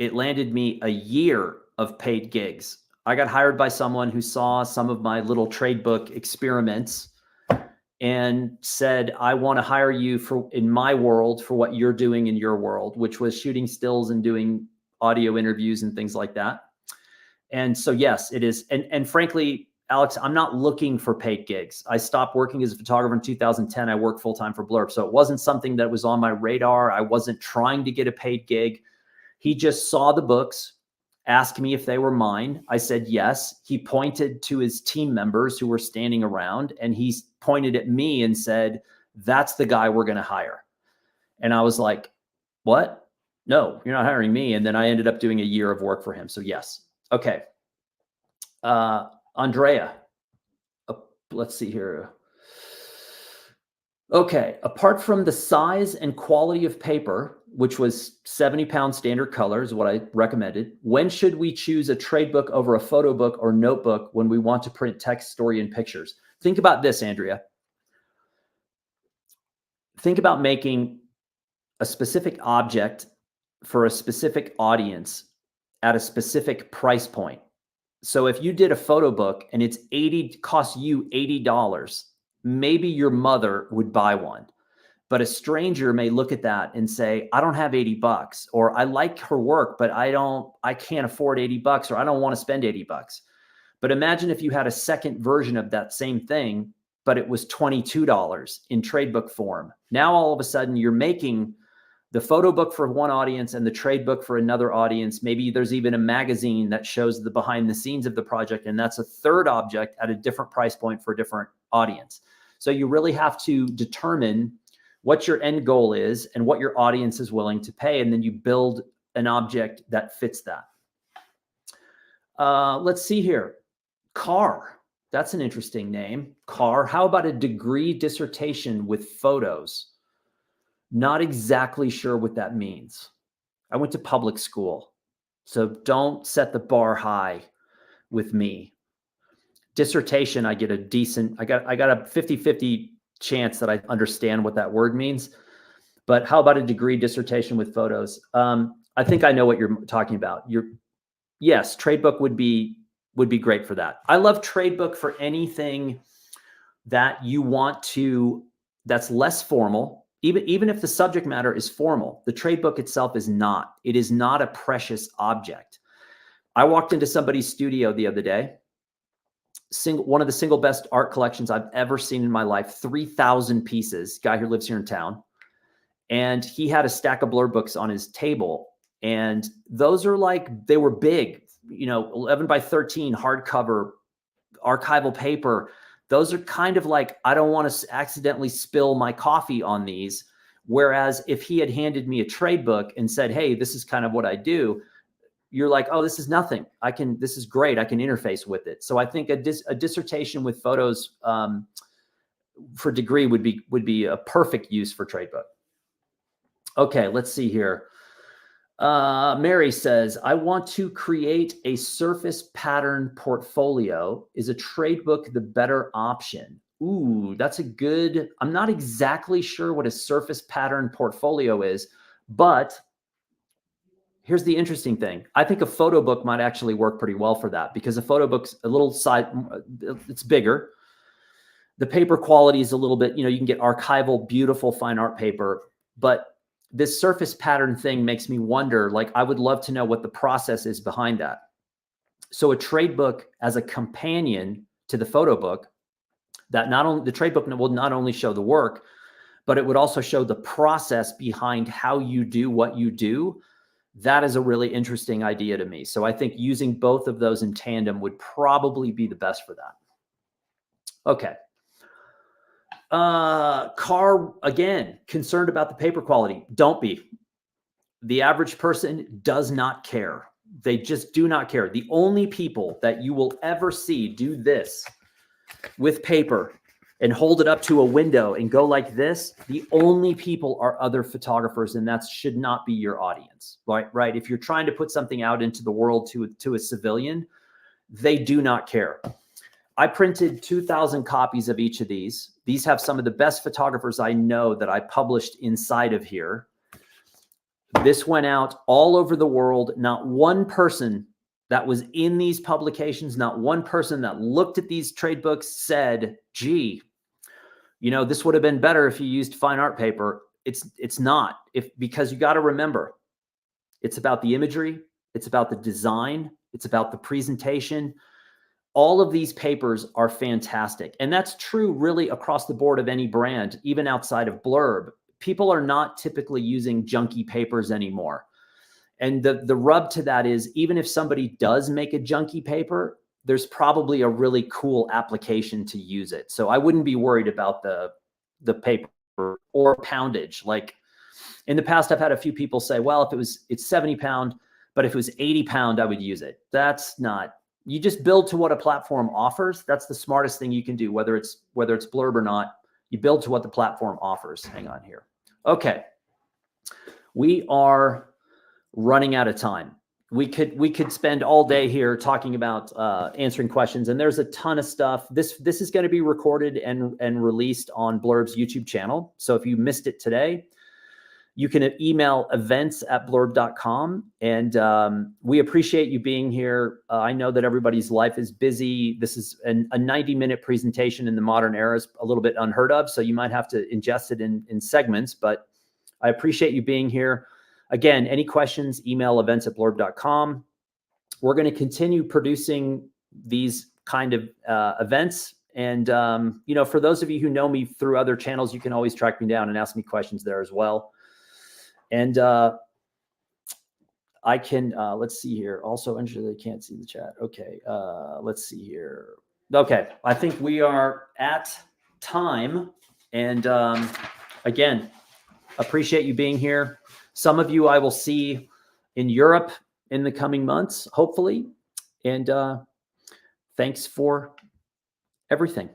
it landed me a year of paid gigs. I got hired by someone who saw some of my little trade book experiments and said, I want to hire you in my world for what you're doing in your world, which was shooting stills and doing audio interviews and things like that. And so, yes, it is. And frankly, Alex, I'm not looking for paid gigs. I stopped working as a photographer in 2010. I worked full-time for Blurb. So it wasn't something that was on my radar. I wasn't trying to get a paid gig. He just saw the books, asked me if they were mine. I said yes. He pointed to his team members who were standing around, and he pointed at me and said, that's the guy we're going to hire. And I was like, what? No, you're not hiring me. And then I ended up doing a year of work for him. So yes. Okay. Andrea, let's see here. Okay, apart from the size and quality of paper, which was 70-pound standard color is what I recommended, when should we choose a trade book over a photo book or notebook when we want to print text, story, and pictures? Think about this, Andrea. Think about making a specific object for a specific audience at a specific price point. So if you did a photo book and it's costs you $80, maybe your mother would buy one, but a stranger may look at that and say, I don't have $80, or I like her work, but I can't afford $80, or I don't want to spend $80. But imagine if you had a second version of that same thing, but it was $22 in trade book form. Now, all of a sudden you're making the photo book for one audience and the trade book for another audience. Maybe there's even a magazine that shows the behind the scenes of the project, and that's a third object at a different price point for a different audience. So you really have to determine what your end goal is and what your audience is willing to pay, and then you build an object that fits that. Let's see here. Carr, that's an interesting name. Carr, how about a degree dissertation with photos? Not exactly sure what that means. I went to public school, so don't set the bar high with me. Dissertation, I got a 50-50 chance that I understand what that word means. But how about a degree dissertation with photos? I think I know what you're talking about. Yes, trade book would be great for that. I love trade book for anything that you want to, that's less formal, even if the subject matter is formal, the trade book itself is not. It is not a precious object. I walked into somebody's studio the other day, one of the single best art collections I've ever seen in my life, 3,000 pieces, guy who lives here in town. And he had a stack of Blurb books on his table. And those are like, they were big, 11 by 13 hardcover, archival paper. Those are kind of like, I don't want to accidentally spill my coffee on these. Whereas if he had handed me a trade book and said, hey, this is kind of what I do, you're like, oh, this is nothing. This is great. I can interface with it. So I think a dissertation with photos for degree would be a perfect use for trade book. Okay, let's see here. Mary says, I want to create a surface pattern portfolio. Is a trade book the better option? Ooh, that's a good, I'm not exactly sure what a surface pattern portfolio is, but here's the interesting thing. I think a photo book might actually work pretty well for that, because a photo book's a little it's bigger. The paper quality is a little bit, you can get archival, beautiful, fine art paper, but this surface pattern thing makes me wonder, like, I would love to know what the process is behind that. So a trade book as a companion to the photo book, that not only the trade book will not only show the work, but it would also show the process behind how you do what you do. That is a really interesting idea to me. So I think using both of those in tandem would probably be the best for that. Okay. Car, again, concerned about the paper quality. Don't be. The average person does not care. They just do not care. The only people that you will ever see do this with paper and hold it up to a window and go like this, the only people are other photographers, and that should not be your audience, right? If you're trying to put something out into the world to a civilian, they do not care. I printed 2,000 copies of each of these. These have some of the best photographers I know that I published inside of here. This went out all over the world. Not one person that was in these publications, not one person that looked at these trade books said, gee, this would have been better if you used fine art paper. It's not, because you got to remember, it's about the imagery, it's about the design, it's about the presentation. All of these papers are fantastic. And that's true really across the board of any brand, even outside of Blurb. People are not typically using junky papers anymore. And the rub to that is, even if somebody does make a junky paper, there's probably a really cool application to use it. So I wouldn't be worried about the paper or poundage. Like in the past, I've had a few people say, well, it's 70 pound, but if it was 80 pound, I would use it. That's not, you just build to what a platform offers. That's the smartest thing you can do, whether it's Blurb or not. You build to what the platform offers. Hang on here. Okay. We are running out of time. We could spend all day here talking about answering questions, and there's a ton of stuff. This is going to be recorded and released on Blurb's YouTube channel. So if you missed it today, you can email events@blurb.com. And we appreciate you being here. I know that everybody's life is busy. This is a 90-minute presentation in the modern era, is a little bit unheard of. So you might have to ingest it in segments, but I appreciate you being here. Again, any questions, email events@blurb.com. We're going to continue producing these kind of events. And, for those of you who know me through other channels, you can always track me down and ask me questions there as well. And I can, let's see here. Also, interested, I can't see the chat. Okay, let's see here. Okay, I think we are at time. And again, appreciate you being here. Some of you I will see in Europe in the coming months, hopefully. And thanks for everything.